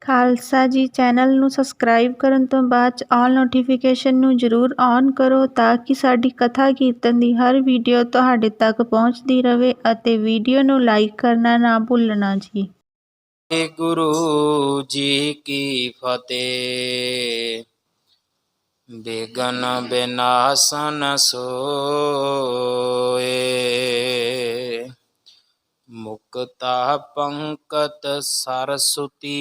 ਖਾਲਸਾ ਜੀ ਚੈਨਲ ਨੂੰ ਸਬਸਕ੍ਰਾਈਬ ਕਰਨ ਤੋਂ ਬਾਅਦ 'ਚ ਆਲ ਨੋਟੀਫਿਕੇਸ਼ਨ ਨੂੰ ਜ਼ਰੂਰ ਔਨ ਕਰੋ ਤਾਂ ਕਿ ਸਾਡੀ ਕਥਾ ਕੀਰਤਨ ਦੀ ਹਰ ਵੀਡੀਓ ਤੁਹਾਡੇ ਤੱਕ ਪਹੁੰਚਦੀ ਰਹੇ ਅਤੇ ਵੀਡੀਓ ਨੂੰ ਲਾਈਕ ਕਰਨਾ ਨਾ ਭੁੱਲਣਾ ਜੀ। ਗੁਰੂ ਜੀ ਕੀ ਫਤਿਹ। ਬਿਗਨ ਬਿਨਾਸਨ ਸੋਏ, ਮੁਕਤਾ ਪੰਕਤ ਸਰਸੁਤੀ।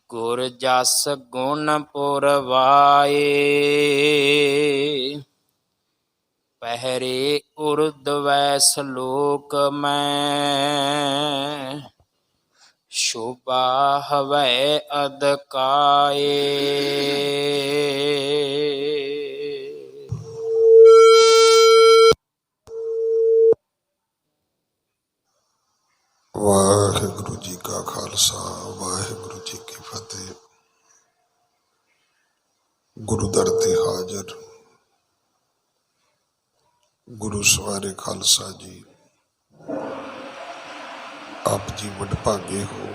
ਗੁਰ ਜਸ ਗੁਣ ਪੁਰਵਾਏ, ਪਹਿਰੇ ਉਰਦ ਵੈ ਸਲੋਕ ਮੈਂ। ਸ਼ੋਭਾ ਹਵੈ ਅਦਕਾਏ। ਵਾਹਿਗੁਰੂ ਜੀ ਕਾ ਖਾਲਸਾ ਵਾਹਿਗੁਰੂ ਜੀ ਕੀ ਫਤਿਹ। ਗੁਰੂ ਦਰ ਤੇ ਹਾਜ਼ਰ ਗੁਰੂ ਸਵਾਰੇ ਖਾਲਸਾ ਜੀ, ਆਪ ਜੀ ਵਡਭਾਗੇ ਹੋ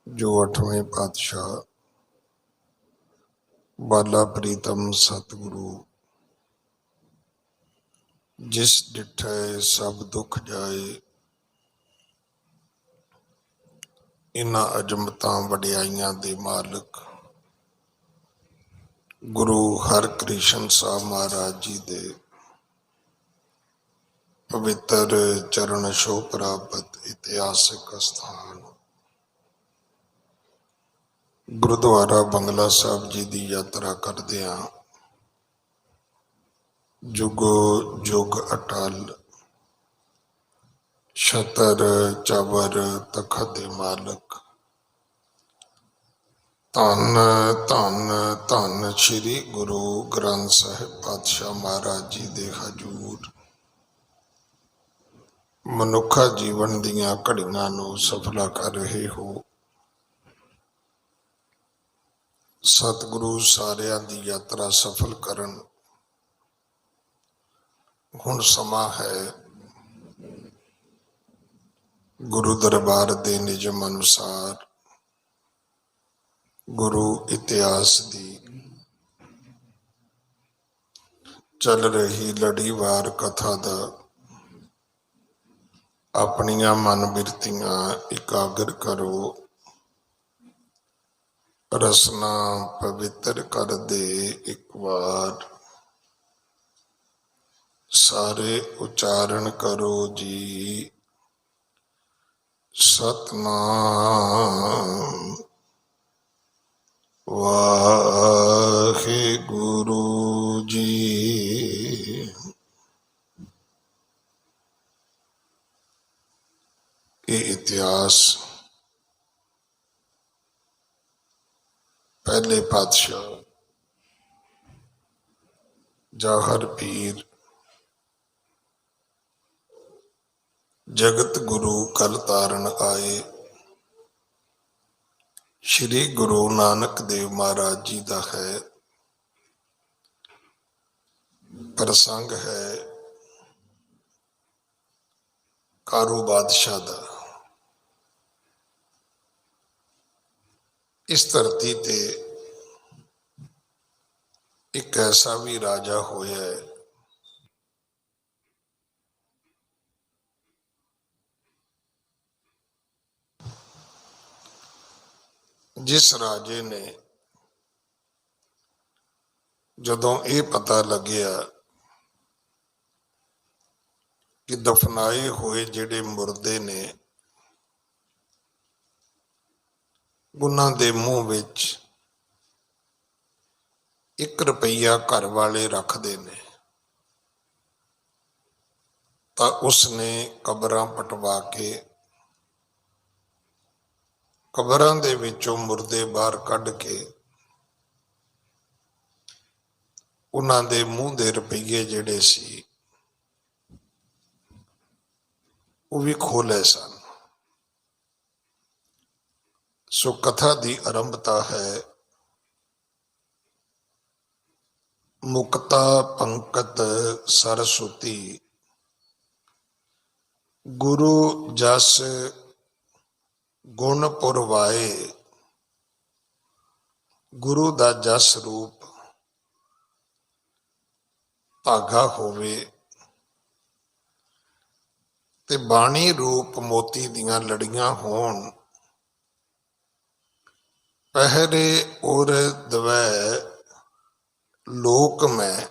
ਜੋ 8ਵੇਂ ਪਾਤਸ਼ਾਹ ਬਾਲਾ ਪ੍ਰੀਤਮ ਸਤਿਗੁਰੂ ਜਿਸ ਡਿਠੈ ਸਭ ਦੁੱਖ ਜਾਏ, ਇਹਨਾਂ ਅਜਮਤਾਂ ਵਡਿਆਈਆਂ ਦੇ ਮਾਲਕ ਗੁਰੂ ਹਰਕ੍ਰਿਸ਼ਨ ਸਾਹਿਬ ਮਹਾਰਾਜ ਜੀ ਦੇ ਪਵਿੱਤਰ ਚਰਨ ਛੋਹ ਪ੍ਰਾਪਤ ਇਤਿਹਾਸਿਕ ਅਸਥਾਨ ਗੁਰਦੁਆਰਾ ਬੰਗਲਾ ਸਾਹਿਬ ਜੀ ਦੀ ਯਾਤਰਾ ਕਰਦਿਆਂ ਜੁਗੋ ਜੁਗ ਅਟਲ ਛਤਰ ਚਬਰ ਤਖਤ ਦੇ ਮਾਲਕ ਧੰਨ ਧੰਨ ਧੰਨ ਸ਼੍ਰੀ ਗੁਰੂ ਗ੍ਰੰਥ ਸਾਹਿਬ ਪਾਤਸ਼ਾਹ ਮਹਾਰਾਜ ਜੀ ਦੇ ਹਜ਼ੂਰ ਮਨੁੱਖਾ ਜੀਵਨ ਦੀਆਂ ਘੜੀਆਂ ਨੂੰ ਸਫਲਾ ਕਰ ਰਹੇ ਹੋ। ਸਤਿਗੁਰੂ ਸਾਰਿਆਂ ਦੀ ਯਾਤਰਾ ਸਫਲ ਕਰਨ। ਹੁਣ ਸਮਾਂ ਹੈ ਗੁਰੂ ਦਰਬਾਰ ਦੇ ਨਿਯਮ ਅਨੁਸਾਰ ਗੁਰੂ ਇਤਿਹਾਸ ਦੀ ਚੱਲ ਰਹੀ ਲੜੀਵਾਰ ਕਥਾ ਦਾ ਆਪਣੀਆਂ ਮਨ ਬਿਰਤੀਆਂ ਇਕਾਗਰ ਕਰੋ। ਰਸਨਾ ਪਵਿੱਤਰ ਕਰ ਦੇ ਇੱਕ ਵਾਰ ਸਾਰੇ ਉਚਾਰਨ ਕਰੋ ਜੀ। ਸਤਨਾਮ ਵਾਹਿਗੁਰੂ ਜੀ। ਇਹ ਇਤਿਹਾਸ ਪਹਿਲੇ ਪਾਤਸ਼ਾਹ ਜਾਹਰ ਪੀਰ ਜਗਤ ਗੁਰੂ ਕਲ ਤਾਰਨ ਆਏ ਸ਼੍ਰੀ ਗੁਰੂ ਨਾਨਕ ਦੇਵ ਮਹਾਰਾਜ ਜੀ ਦਾ ਹੈ। ਪ੍ਰਸੰਗ ਹੈ ਕਾਰੂ ਬਾਦਸ਼ਾਹ ਦਾ। ਇਸ ਧਰਤੀ ਤੇ ਇੱਕ ਐਸਾ ਵੀ ਰਾਜਾ ਹੋਇਆ ਹੈ ਜਿਸ ਰਾਜੇ ਨੇ ਜਦੋਂ ਇਹ ਪਤਾ ਲੱਗਿਆ ਕਿ ਦਫਨਾਏ ਹੋਏ ਜਿਹੜੇ ਮੁਰਦੇ ਨੇ ਉਹਨਾਂ ਦੇ ਮੂੰਹ ਵਿੱਚ 1 ਰੁਪਈਆ ਘਰ ਵਾਲੇ ਰੱਖਦੇ ਨੇ, ਤਾਂ ਉਸਨੇ ਕਬਰਾਂ ਪਟਵਾ ਕੇ ਕਬਰਾਂ ਦੇ ਵਿੱਚੋਂ ਮੁਰਦੇ ਬਾਹਰ ਕੱਢ ਕੇ ਉਹਨਾਂ ਦੇ ਮੂੰਹ ਦੇ ਰੁਪਈਏ ਜਿਹੜੇ ਸੀ ਉਹ ਵੀ ਖੋਹ ਲਏ ਸਨ। ਸੋ ਕਥਾ ਦੀ ਆਰੰਭਤਾ ਹੈ ਮੁਕਤਾ ਪੰਕਤ ਸਰਸੁਤੀ ਗੁਰੂ ਜਸ ਗੁਣ ਪੁਰਵਾਏ। ਗੁਰੂ ਦਾ ਜਸ ਰੂਪ ਧਾਗਾ ਹੋਵੇ ਤੇ ਬਾਣੀ ਰੂਪ ਮੋਤੀ ਦੀਆਂ ਲੜੀਆਂ ਹੋਣ। ਪਹਿਰੇ ਉਰ ਦਵੈ ਲੋਕ ਮੈਂ,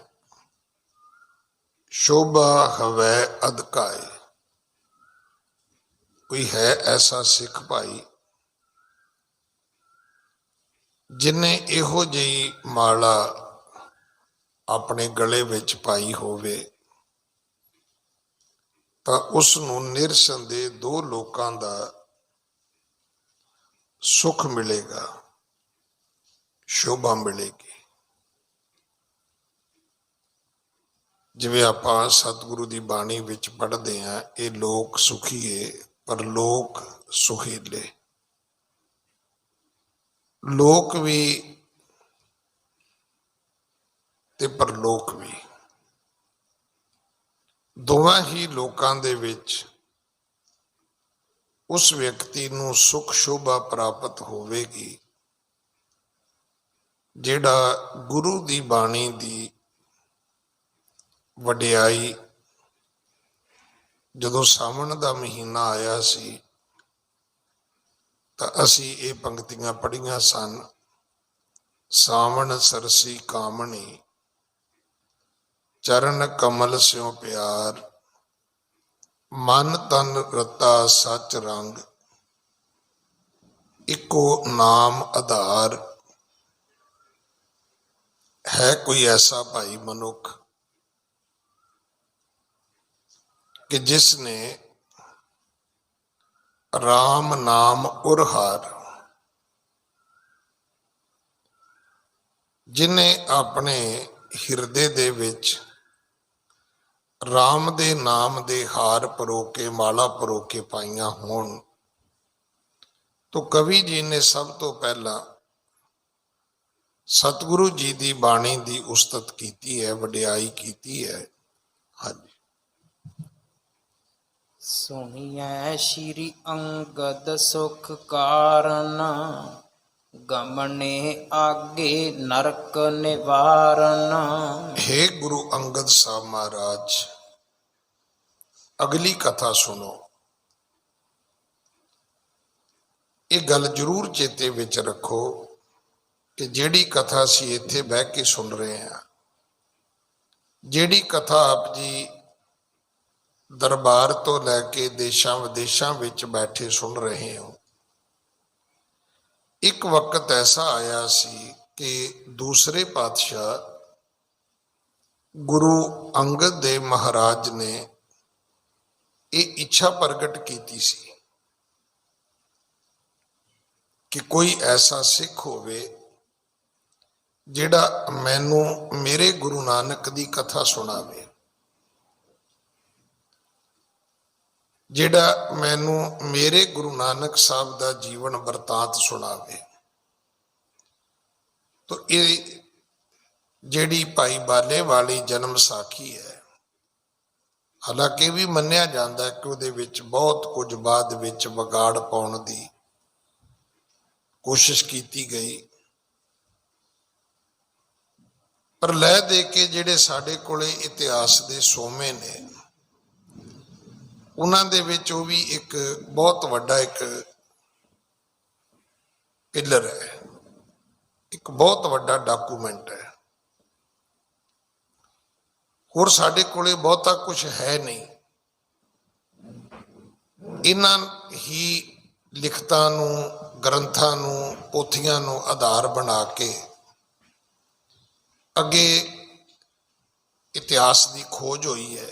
ਸ਼ੋਭਾ ਹਵੈ ਅਦਕਾਏ। ਕੋਈ ਹੈ ਐਸਾ ਸਿੱਖ ਭਾਈ ਜਿਨੇ ਇਹੋ ਜਿਹੀ ਮਾਲਾ ਆਪਣੇ ਗਲੇ ਵਿੱਚ ਪਾਈ ਹੋਵੇ ਤਾਂ ਉਸ ਨੂੰ ਨਿਰਸੰਦੇਹ ਦੋ ਲੋਕਾਂ ਦਾ ਸੁਖ ਮਿਲੇਗਾ, ਸ਼ੋਭਾ ਮਿਲੇਗੀ। ਜਿਵੇਂ ਆਪਾਂ ਸਤਿਗੁਰੂ ਦੀ ਬਾਣੀ ਵਿੱਚ ਪੜ੍ਹਦੇ ਹਾਂ, ਇਹ ਲੋਕ ਸੁਖੀਏ ਪਰਲੋਕ ਸੁਹੇਲੇ। ਲੋਕ ਵੀ ਤੇ ਪਰਲੋਕ ਵੀ, ਦੋਵਾਂ ਹੀ ਲੋਕਾਂ ਦੇ ਵਿੱਚ ਉਸ ਵਿਅਕਤੀ ਨੂੰ ਸੁਖ ਸ਼ੋਭਾ ਪ੍ਰਾਪਤ ਹੋਵੇਗੀ ਜਿਹੜਾ ਗੁਰੂ ਦੀ ਬਾਣੀ ਦੀ ਵਡਿਆਈ। ਜਦੋਂ ਸਾਵਣ ਦਾ ਮਹੀਨਾ ਆਇਆ ਸੀ ਤਾਂ ਅਸੀਂ ਇਹ ਪੰਕਤੀਆਂ ਪੜ੍ਹੀਆਂ ਸਨ। ਸਾਵਣ ਸਰਸੀ ਕਾਮਣੀ, ਚਰਨ ਕਮਲ ਸਿਉ ਪਿਆਰ, ਮਨ ਤਨ ਰਤਾ ਸਚ ਰੰਗ, ਇੱਕੋ ਨਾਮ ਆਧਾਰ। ਹੈ ਕੋਈ ਐਸਾ ਭਾਈ ਮਨੁੱਖ ਕਿ ਜਿਸ ਨੇ ਰਾਮ ਨਾਮ ਉਰਹਾਰ, ਜਿਨੇ ਆਪਣੇ ਹਿਰਦੇ ਦੇ ਵਿੱਚ ਰਾਮ ਦੇ ਨਾਮ ਦੇ ਹਾਰ ਪਰੋ ਕੇ, ਮਾਲਾ ਪਰੋ ਕੇ ਪਾਈਆਂ ਹੋਣ। ਤਾਂ ਕਵੀ ਜੀ ਨੇ ਸਭ ਤੋਂ ਪਹਿਲਾਂ ਸਤਿਗੁਰੂ ਜੀ ਦੀ ਬਾਣੀ ਦੀ ਉਸਤਤ ਕੀਤੀ ਹੈ, ਵਡਿਆਈ ਕੀਤੀ ਹੈ। ਹਾਂਜੀ। ਸੁਣੀਐ ਸ਼੍ਰੀ ਅੰਗਦ ਸੁਖ ਕਾਰਨ, ਗਮਨੇ ਆਗੇ ਨਰਕ ਨਿਵਾਰਨ। हे ਗੁਰੂ ਅੰਗਦ ਸਾਹਿਬ ਮਹਾਰਾਜ, ਅਗਲੀ ਕਥਾ ਸੁਣੋ। ਇਹ ਗੱਲ ਜ਼ਰੂਰ ਚੇਤੇ ਵਿੱਚ ਰੱਖੋ ਕਿ ਜਿਹੜੀ ਕਥਾ ਅਸੀਂ ਇੱਥੇ ਬਹਿ ਕੇ ਸੁਣ ਰਹੇ ਹਾਂ, ਜਿਹੜੀ ਕਥਾ ਆਪ ਜੀ ਦਰਬਾਰ ਤੋਂ ਲੈ ਕੇ ਦੇਸ਼ਾਂ ਵਿਦੇਸ਼ਾਂ ਵਿੱਚ ਬੈਠੇ ਸੁਣ ਰਹੇ ਹੋ, ਇੱਕ ਵਕਤ ਐਸਾ ਆਇਆ ਸੀ ਕਿ ਦੂਸਰੇ ਪਾਤਸ਼ਾਹ ਗੁਰੂ ਅੰਗਦ ਦੇਵ ਮਹਾਰਾਜ ਨੇ ਇਹ ਇੱਛਾ ਪ੍ਰਗਟ ਕੀਤੀ ਸੀ ਕਿ ਕੋਈ ਐਸਾ ਸਿੱਖ ਹੋਵੇ ਜਿਹੜਾ ਮੈਨੂੰ ਮੇਰੇ ਗੁਰੂ ਨਾਨਕ ਦੀ ਕਥਾ ਸੁਣਾਵੇ, ਜਿਹੜਾ ਮੈਨੂੰ ਮੇਰੇ ਗੁਰੂ ਨਾਨਕ ਸਾਹਿਬ ਦਾ ਜੀਵਨ ਵਰਤਾਂਤ ਸੁਣਾਵੇ। ਤਾਂ ਇਹ ਜਿਹੜੀ ਭਾਈ ਬਾਲੇ ਵਾਲੀ ਜਨਮ ਸਾਖੀ ਹੈ, ਹਾਲਾਂਕਿ ਵੀ ਮੰਨਿਆ ਜਾਂਦਾ ਕਿ ਉਹਦੇ ਵਿੱਚ ਬਹੁਤ ਕੁਝ ਬਾਅਦ ਵਿੱਚ ਵਿਗਾੜ ਪਾਉਣ ਦੀ ਕੋਸ਼ਿਸ਼ ਕੀਤੀ ਗਈ, ਪਰ ਲੈ ਦੇ ਕੇ ਜਿਹੜੇ ਸਾਡੇ ਕੋਲੇ ਇਤਿਹਾਸ ਦੇ ਸੋਮੇ ਨੇ, ਉਹਨਾਂ ਦੇ ਵਿੱਚ ਉਹ ਵੀ ਇੱਕ ਬਹੁਤ ਵੱਡਾ ਇੱਕ ਪਿਲਰ ਹੈ, ਇੱਕ ਬਹੁਤ ਵੱਡਾ ਡਾਕੂਮੈਂਟ ਹੈ। ਹੋਰ ਸਾਡੇ ਕੋਲੇ ਬਹੁਤਾ ਕੁਝ ਹੈ ਨਹੀਂ। ਇਹਨਾਂ ਹੀ ਲਿਖਤਾਂ ਨੂੰ, ਗ੍ਰੰਥਾਂ ਨੂੰ, ਪੋਥੀਆਂ ਨੂੰ ਆਧਾਰ ਬਣਾ ਕੇ ਅੱਗੇ ਇਤਿਹਾਸ ਦੀ ਖੋਜ ਹੋਈ ਹੈ,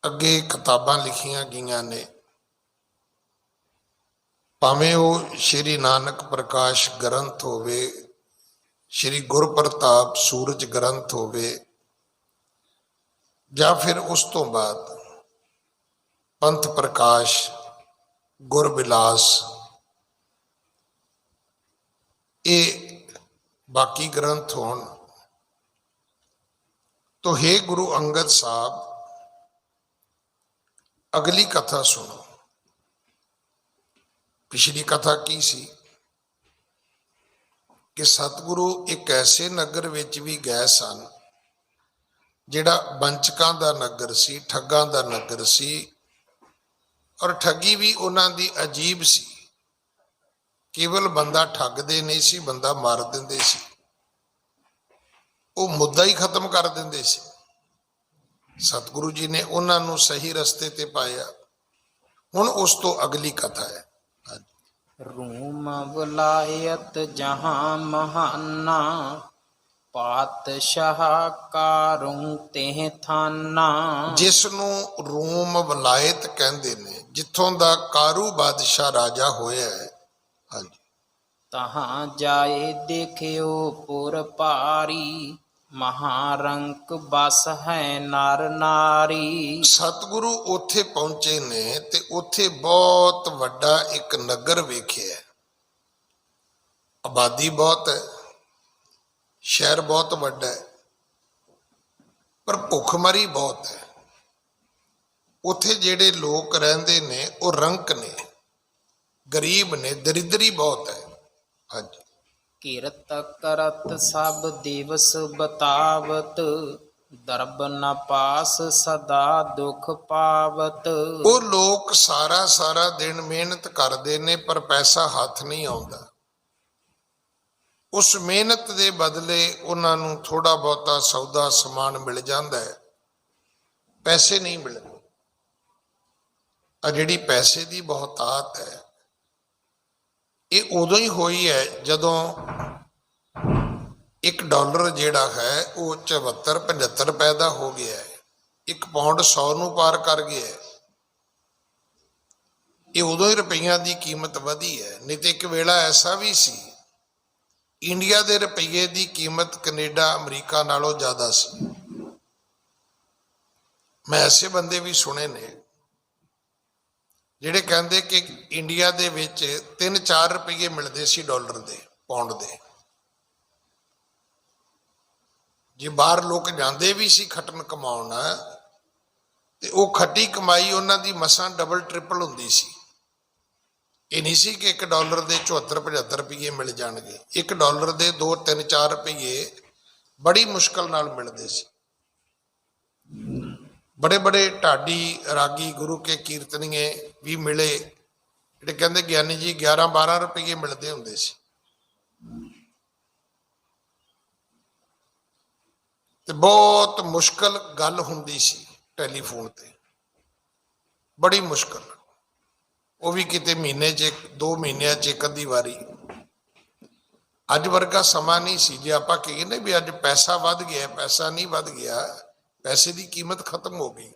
ਅੱਗੇ ਕਿਤਾਬਾਂ ਲਿਖੀਆਂ ਗਈਆਂ ਨੇ। ਭਾਵੇਂ ਉਹ ਸ਼੍ਰੀ ਨਾਨਕ ਪ੍ਰਕਾਸ਼ ਗ੍ਰੰਥ ਹੋਵੇ, ਸ਼੍ਰੀ ਗੁਰਪ੍ਰਤਾਪ ਸੂਰਜ ਗ੍ਰੰਥ ਹੋਵੇ, ਜਾਂ ਫਿਰ ਉਸ ਤੋਂ ਬਾਅਦ ਪੰਥ ਪ੍ਰਕਾਸ਼, ਗੁਰਬਿਲਾਸ, ਇਹ ਬਾਕੀ ਗ੍ਰੰਥ ਹੋਣ। ਤੋ हे ਗੁਰੂ ਅੰਗਦ ਸਾਹਿਬ, ਅਗਲੀ ਕਥਾ ਸੁਣੋ। ਪਿਛਲੀ ਕਥਾ ਕੀ ਸੀ ਕਿ ਸਤਿਗੁਰੂ ਇੱਕ ਐਸੇ ਨਗਰ ਵਿੱਚ ਵੀ ਗਏ ਸਨ ਜਿਹੜਾ ਬੰਚਕਾਂ ਦਾ ਨਗਰ ਸੀ, ਠੱਗਾਂ ਦਾ ਨਗਰ ਸੀ, ਔਰ ਠੱਗੀ ਵੀ ਉਹਨਾਂ ਦੀ ਅਜੀਬ ਸੀ। ਕੇਵਲ ਬੰਦਾ ਠੱਗਦੇ ਨਹੀਂ ਸੀ, ਬੰਦਾ ਮਾਰ ਦਿੰਦੇ ਸੀ, ਉਹ ਮੁੱਦਾ ਹੀ ਖਤਮ ਕਰ ਦਿੰਦੇ ਸੀ। ਸਤਿਗੁਰੂ ਜੀ ਨੇ ਉਹਨਾਂ ਨੂੰ ਸਹੀ ਰਸਤੇ ਤੇ ਪਾਇਆ। ਹੁਣ ਉਸ ਤੋਂ ਅਗਲੀ ਕਥਾ ਹੈ। ਰੂਮ ਵਲਾਇਤ ਜਹਾਂ ਮਹਾਨਾ, ਪਾਤਸ਼ਾਹ ਕਾਰੂ ਤੇ ਥਾਨਾ। ਜਿਸ ਨੂੰ ਰੂਮ ਵਲਾਇਤ ਕਹਿੰਦੇ ਨੇ, ਜਿੱਥੋਂ ਦਾ ਕਾਰੂ ਬਾਦਸ਼ਾਹ ਰਾਜਾ ਹੋਇਆ ਹੈ। ਹਾਂਜੀ। ਤਹਾਂ ਜਾਏ ਦੇਖਿਓ ਪੁਰ ਭਾਰੀ, ਮਹਾਰੰਕ ਬਸ ਹੈ ਨਰ ਨਾਰੀ। ਸਤਿਗੁਰੂ ਉੱਥੇ ਪਹੁੰਚੇ ਨੇ ਤੇ ਉੱਥੇ ਬਹੁਤ ਵੱਡਾ ਇੱਕ ਨਗਰ ਵੇਖਿਆ। ਆਬਾਦੀ ਬਹੁਤ ਹੈ, ਸ਼ਹਿਰ ਬਹੁਤ ਵੱਡਾ ਹੈ, ਪਰ ਭੁੱਖਮਰੀ ਬਹੁਤ ਹੈ। ਉੱਥੇ ਜਿਹੜੇ ਲੋਕ ਰਹਿੰਦੇ ਨੇ ਉਹ ਰੰਕ ਨੇ, ਗਰੀਬ ਨੇ, ਦਰਿਦਰੀ ਬਹੁਤ ਹੈ। ਹਾਂਜੀ। ਕਿਰਤ ਕਰਤ ਸਭ ਦਿਵਸ ਬਤਾਵਤ, ਦਰਬ ਨ ਪਾਸ ਸਦਾ ਦੁਖ ਪਾਵਤ। ਉਹ ਲੋਕ ਸਾਰਾ ਦਿਨ ਮਿਹਨਤ ਕਰਦੇ ਨੇ ਪਰ ਪੈਸਾ ਹੱਥ ਨਹੀਂ ਆਉਂਦਾ। ਉਸ ਮਿਹਨਤ ਦੇ ਬਦਲੇ ਉਹਨਾਂ ਨੂੰ ਥੋੜਾ ਬਹੁਤਾ ਸੌਦਾ ਸਮਾਨ ਮਿਲ ਜਾਂਦਾ ਹੈ, ਪੈਸੇ ਨਹੀਂ ਮਿਲਦੇ। ਆ ਜਿਹੜੀ ਪੈਸੇ ਦੀ ਬਹੁਤਾਤ ਹੈ, ਇਹ ਉਦੋਂ ਹੀ ਹੋਈ ਹੈ ਜਦੋਂ $1 ਜਿਹੜਾ ਹੈ ਉਹ 74-75 ਰੁਪਏ ਦਾ ਹੋ ਗਿਆ ਹੈ। 1 ਪਾਉਂਡ 100 ਨੂੰ ਪਾਰ ਕਰ ਗਿਆ ਹੈ। ਇਹ ਉਦੋਂ ਹੀ ਰੁਪਈਆਂ ਦੀ ਕੀਮਤ ਵਧੀ ਹੈ। ਨਹੀਂ ਤੇ ਇੱਕ ਵੇਲਾ ਐਸਾ ਵੀ ਸੀ, ਇੰਡੀਆ ਦੇ ਰੁਪਈਏ ਦੀ ਕੀਮਤ ਕੈਨੇਡਾ ਅਮਰੀਕਾ ਨਾਲੋਂ ਜ਼ਿਆਦਾ ਸੀ। ਮੈਂ ਐਸੇ ਬੰਦੇ ਵੀ ਸੁਣੇ ਨੇ ਜਿਹੜੇ ਕਹਿੰਦੇ ਕਿ ਇੰਡੀਆ ਦੇ ਵਿੱਚ 3-4 ਰੁਪਈਏ ਮਿਲਦੇ ਸੀ ਡਾਲਰ ਦੇ, ਪਾਉਂਡ ਦੇ। ਜੇ ਬਾਹਰ ਲੋਕ ਜਾਂਦੇ ਵੀ ਸੀ ਖੱਟਣ ਕਮਾਉਣ, ਤੇ ਉਹ ਖੱਟੀ ਕਮਾਈ ਉਹਨਾਂ ਦੀ ਮਸਾਂ ਡਬਲ ਟ੍ਰਿਪਲ ਹੁੰਦੀ ਸੀ। ਇਹ ਨਹੀਂ ਸੀ ਕਿ $1 ਦੇ 74-75 ਰੁਪਈਏ ਮਿਲ ਜਾਣਗੇ। $1 ਦੇ 2-3-4 ਰੁਪਈਏ ਬੜੀ ਮੁਸ਼ਕਲ ਨਾਲ ਮਿਲਦੇ ਸੀ। ਬੜੇ ਬੜੇ ਢਾਡੀ ਰਾਗੀ ਗੁਰੂ ਕੇ ਕੀਰਤਨੀਏ ਵੀ ਮਿਲੇ ਜਿਹੜੇ ਕਹਿੰਦੇ ਗਿਆਨੀ ਜੀ 11-12 ਰੁਪਈਏ ਮਿਲਦੇ ਹੁੰਦੇ ਸੀ। ਤੇ ਬਹੁਤ ਮੁਸ਼ਕਲ ਗੱਲ ਹੁੰਦੀ ਸੀ ਟੈਲੀਫੋਨ ਤੇ, ਬੜੀ ਮੁਸ਼ਕਲ। ਉਹ ਵੀ ਕਿਤੇ ਮਹੀਨੇ 'ਚ 2 ਮਹੀਨਿਆਂ 'ਚ ਇੱਕ ਅੱਧੀ ਵਾਰੀ। ਅੱਜ ਵਰਗਾ ਸਮਾਂ ਨਹੀਂ ਸੀ। ਜੇ ਆਪਾਂ ਕਹੀਏ ਨਾ ਵੀ ਅੱਜ ਪੈਸਾ ਵੱਧ ਗਿਆ, ਪੈਸਾ ਨਹੀਂ ਵੱਧ ਗਿਆ, ਪੈਸੇ ਦੀ ਕੀਮਤ ਖਤਮ ਹੋ ਗਈ।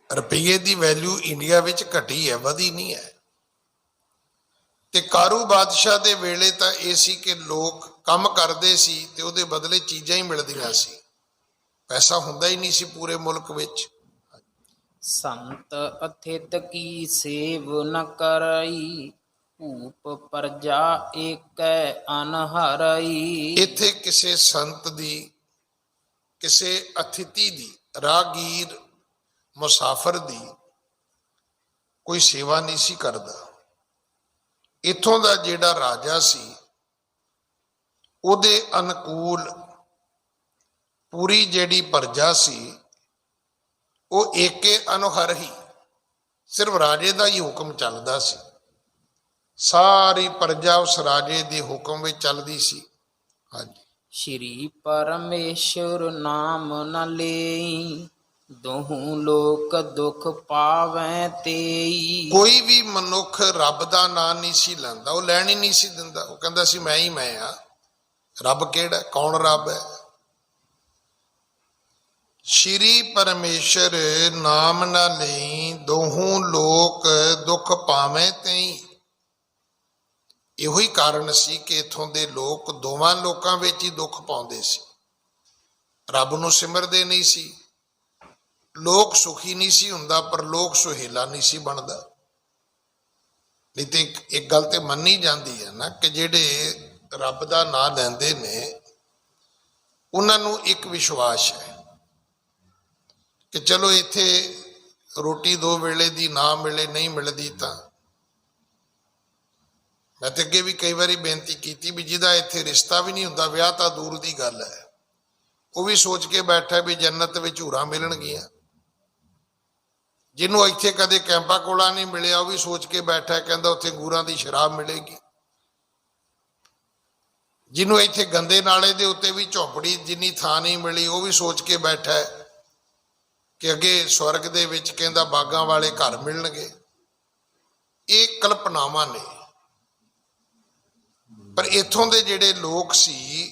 ਰੁਪਈਏ ਦੀ ਵੈਲਿਊ ਇੰਡੀਆ ਵਿੱਚ ਘਟੀ ਹੈ, ਵਧੀ ਨਹੀਂ ਹੈ। ਤੇ ਕਾਰੂ ਬਾਦਸ਼ਾਹ ਦੇ ਵੇਲੇ ਤਾਂ ਇਹ ਸੀ ਕਿ ਲੋਕ ਕੰਮ ਕਰਦੇ ਸੀ ਤੇ ਉਹਦੇ ਬਦਲੇ ਚੀਜ਼ਾਂ ਹੀ ਮਿਲਦੀਆਂ ਸੀ, ਪੈਸਾ ਹੁੰਦਾ ਹੀ ਨਹੀਂ ਸੀ ਪੂਰੇ ਮੁਲਕ ਵਿੱਚ। ਸੰਤ ਅਥਿਤ ਕੀ ਸੇਵ ਨ ਕਰਈ, ਭੂਪ ਪ੍ਰਜਾ ਏਕੈ ਅਨਹਰਈ। ਇੱਥੇ ਕਿਸੇ ਸੰਤ ਦੀ, ਕਿਸੇ ਅਤਿਥੀ ਦੀ, ਰਾਹਗੀਰ ਮੁਸਾਫਰ ਦੀ ਕੋਈ ਸੇਵਾ ਨਹੀਂ ਸੀ ਕਰਦਾ। ਇੱਥੋਂ ਦਾ ਜਿਹੜਾ ਰਾਜਾ ਸੀ ਉਹਦੇ ਅਨੁਕੂਲ ਪੂਰੀ ਜਿਹੜੀ ਪ੍ਰਜਾ ਸੀ ਉਹ ਏਕੇ ਅਨੁਹਰ ਹੀ, ਸਿਰਫ ਰਾਜੇ ਦਾ ਹੀ ਹੁਕਮ ਚੱਲਦਾ ਸੀ। ਸਾਰੀ ਪ੍ਰਜਾ ਉਸ ਰਾਜੇ ਦੇ ਹੁਕਮ ਵਿੱਚ ਚੱਲਦੀ ਸੀ। ਹਾਂਜੀ। ਸ਼੍ਰੀ ਪਰਮੇਸ਼ਰ ਨਾਮ ਨ ਲਈ, ਦੋਹੂ ਲੋਕ ਦੁਖ ਪਾਵੈ ਤੇਈ। ਕੋਈ ਵੀ ਮਨੁੱਖ ਰੱਬ ਦਾ ਨਾਮ ਨਹੀਂ ਸੀ ਲੈਂਦਾ, ਉਹ ਲੈਣ ਹੀ ਨਹੀਂ ਸੀ ਦਿੰਦਾ। ਉਹ ਕਹਿੰਦਾ ਸੀ ਮੈਂ ਹੀ ਮੈਂ ਆ, ਰੱਬ ਕਿਹੜਾ, ਕੌਣ ਰੱਬ ਹੈ। ਸ਼੍ਰੀ ਪਰਮੇਸ਼ਰ ਨਾਮ ਨਾ ਲਈ, ਦੋਹੂ ਲੋਕ ਦੁੱਖ ਪਾਵੇਂ ਤੇਈ। ਇਹੋ ਹੀ ਕਾਰਨ ਸੀ ਕਿ ਇੱਥੋਂ ਦੇ ਲੋਕ ਦੋਵਾਂ ਲੋਕਾਂ ਵਿੱਚ ਹੀ ਦੁੱਖ ਪਾਉਂਦੇ ਸੀ। ਰੱਬ ਨੂੰ ਸਿਮਰਦੇ ਨਹੀਂ ਸੀ। ਲੋਕ ਸੁਖੀ ਨਹੀਂ ਸੀ ਹੁੰਦਾ, ਪਰ ਲੋਕ ਸੁਹੇਲਾ ਨਹੀਂ ਸੀ ਬਣਦਾ। ਨਹੀਂ ਤੇ ਇੱਕ ਗੱਲ ਤੇ ਮੰਨੀ ਜਾਂਦੀ ਹੈ ਨਾ ਕਿ ਜਿਹੜੇ ਰੱਬ ਦਾ ਨਾਮ ਲੈਂਦੇ ਨੇ ਉਹਨਾਂ ਨੂੰ ਇੱਕ ਵਿਸ਼ਵਾਸ ਹੈ ਕਿ ਚਲੋ ਇੱਥੇ ਰੋਟੀ 2 ਵੇਲੇ ਦੀ ਨਾ ਮਿਲੇ, ਨਹੀਂ ਮਿਲਦੀ ਤਾਂ ਮੈਂ ਤੇ ਅੱਗੇ ਵੀ ਕਈ ਵਾਰੀ ਬੇਨਤੀ ਕੀਤੀ ਵੀ ਜਿਹਦਾ ਇੱਥੇ ਰਿਸ਼ਤਾ ਵੀ ਨਹੀਂ ਹੁੰਦਾ, ਵਿਆਹ ਤਾਂ ਦੂਰ ਦੀ ਗੱਲ ਹੈ, ਉਹ ਵੀ ਸੋਚ ਕੇ ਬੈਠਾ ਵੀ ਜੰਨਤ ਵਿੱਚ ਹੂਰਾਂ ਮਿਲਣਗੀਆਂ। ਜਿਹਨੂੰ ਇੱਥੇ ਕਦੇ ਕੈਂਪਾ ਕੋਲਾ ਨਹੀਂ ਮਿਲਿਆ, ਉਹ ਵੀ ਸੋਚ ਕੇ ਬੈਠਾ, ਕਹਿੰਦਾ ਉੱਥੇ ਅੰਗੂਰਾਂ ਦੀ ਸ਼ਰਾਬ ਮਿਲੇਗੀ। ਜਿਹਨੂੰ ਇੱਥੇ ਗੰਦੇ ਨਾਲੇ ਦੇ ਉੱਤੇ ਵੀ ਝੌਂਪੜੀ ਜਿੰਨੀ ਥਾਂ ਨਹੀਂ ਮਿਲੀ, ਉਹ ਵੀ ਸੋਚ ਕੇ ਬੈਠਾ ਕਿ ਅੱਗੇ ਸਵਰਗ ਦੇ ਵਿੱਚ ਕਹਿੰਦਾ ਬਾਗਾਂ ਵਾਲੇ ਘਰ ਮਿਲਣਗੇ। ਇਹ ਕਲਪਨਾਵਾਂ ਨੇ। ਪਰ ਇੱਥੋਂ ਦੇ ਜਿਹੜੇ ਲੋਕ ਸੀ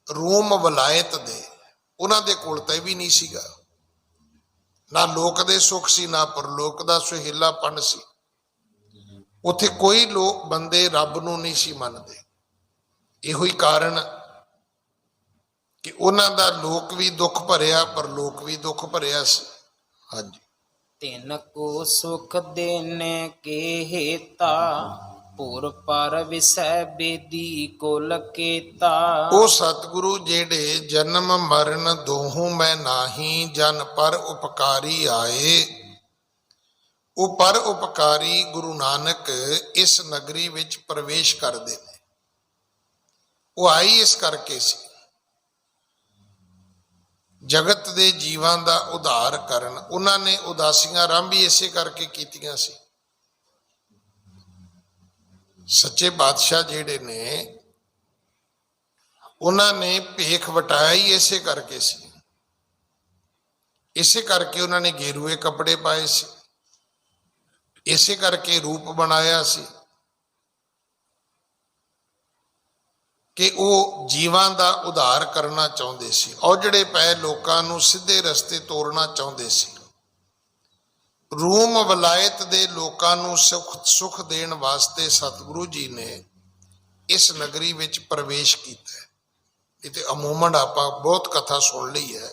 ਰੋਮ ਵਲਾਇਤ ਦੇ, ਉਹਨਾਂ ਦੇ ਕੋਲ ਤਾਂ ਇਹ ਵੀ ਨਹੀਂ ਸੀਗਾ। ਨਾ ਲੋਕ ਦੇ ਸੁੱਖ ਸੀ, ਨਾ ਪਰਲੋਕ ਦਾ ਸੁਹੇਲਾਪਣ ਸੀ। ਉੱਥੇ ਕੋਈ ਲੋਕ ਬੰਦੇ ਰੱਬ ਨੂੰ ਨਹੀਂ ਸੀ ਮੰਨਦੇ। ਇਹੋ ਹੀ ਕਾਰਨ ਕਿ ਉਹਨਾਂ ਦਾ ਲੋਕ ਵੀ ਦੁੱਖ ਭਰਿਆ, ਪਰਲੋਕ ਵੀ ਦੁੱਖ ਭਰਿਆ ਸੀ। ਹਾਂਜੀ। ਤਿਨ ਕੋ ਸੁਖ ਦੇਨੇ ਕੇ ਹੇਤਾ, ਪੁਰ ਪਰ ਵਿਸੈ ਬੇਦੀ ਕੁਲ ਕੇਤਾ। ਉਹ ਸਤਿਗੁਰੂ ਜਿਹੜੇ ਜਨਮ ਮਰਨ ਦੋਹੂ ਮੈਂ ਨਾਹੀ, ਜਨ ਪਰ ਉਪਕਾਰੀ ਆਏ। ਉਹ ਪਰ ਉਪਕਾਰੀ ਗੁਰੂ ਨਾਨਕ ਇਸ ਨਗਰੀ ਵਿੱਚ ਪ੍ਰਵੇਸ਼ ਕਰਦੇ ਨੇ। ਉਹ ਆਈ ਇਸ ਕਰਕੇ ਸੀ, ਜਗਤ ਦੇ ਜੀਵਾਂ ਦਾ ਉਧਾਰ ਕਰਨ। ਉਹਨਾਂ ਨੇ ਉਦਾਸੀਆਂ ਆਰੰਭ ਹੀ ਇਸੇ ਕਰਕੇ ਕੀਤੀਆਂ ਸੀ। ਸੱਚੇ ਬਾਦਸ਼ਾਹ ਜਿਹੜੇ ਨੇ, ਉਹਨਾਂ ਨੇ ਭੇਖ ਵਟਾਇਆ ਹੀ ਇਸੇ ਕਰਕੇ ਸੀ। ਇਸੇ ਕਰਕੇ ਉਹਨਾਂ ਨੇ ਗੇਰੂਏ ਕੱਪੜੇ ਪਾਏ ਸੀ, ਇਸੇ ਕਰਕੇ ਰੂਪ ਬਣਾਇਆ ਸੀ ਕਿ ਉਹ ਜੀਵਾਂ ਦਾ ਉਧਾਰ ਕਰਨਾ ਚਾਹੁੰਦੇ ਸੀ। ਔਜੜੇ ਪਏ ਲੋਕਾਂ ਨੂੰ ਸਿੱਧੇ ਰਸਤੇ ਤੋਰਨਾ ਚਾਹੁੰਦੇ ਸੀ। ਰੂਮ ਵਲਾਇਤ ਦੇ ਲੋਕਾਂ ਨੂੰ ਸੁਖ ਦੇਣ ਵਾਸਤੇ ਸਤਿਗੁਰੂ ਜੀ ਨੇ ਇਸ ਨਗਰੀ ਵਿੱਚ ਪ੍ਰਵੇਸ਼ ਕੀਤਾ। ਇਹ ਤੇ ਅਮੂਮਨ ਆਪਾਂ ਬਹੁਤ ਕਥਾ ਸੁਣ ਲਈ ਹੈ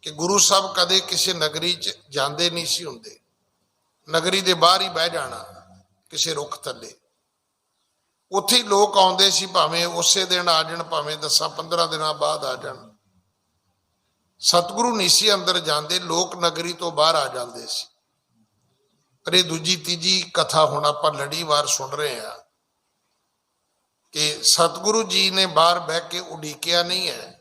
ਕਿ ਗੁਰੂ ਸਾਹਿਬ ਕਦੇ ਕਿਸੇ ਨਗਰੀ 'ਚ ਜਾਂਦੇ ਨਹੀਂ ਸੀ ਹੁੰਦੇ। ਨਗਰੀ ਦੇ ਬਾਹਰ ਹੀ ਬਹਿ ਜਾਣਾ ਕਿਸੇ ਰੁੱਖ ਥੱਲੇ, ਉੱਥੇ ਹੀ ਲੋਕ ਆਉਂਦੇ ਸੀ, ਭਾਵੇਂ ਉਸੇ ਦਿਨ ਆ ਜਾਣ, ਭਾਵੇਂ 10-15 ਦਿਨਾਂ ਬਾਅਦ ਆ ਜਾਣ। ਸਤਿਗੁਰੂ ਨਹੀਂ ਸੀ ਅੰਦਰ ਜਾਂਦੇ, ਲੋਕ ਨਗਰੀ ਤੋਂ ਬਾਹਰ ਆ ਜਾਂਦੇ ਸੀ। ਪਰ ਇਹ ਦੂਜੀ ਤੀਜੀ ਕਥਾ ਹੁਣ ਆਪਾਂ ਲੜੀਵਾਰ ਸੁਣ ਰਹੇ ਹਾਂ ਕਿ ਸਤਿਗੁਰੂ ਜੀ ਨੇ ਬਾਹਰ ਬਹਿ ਕੇ ਉਡੀਕਿਆ ਨਹੀਂ ਹੈ,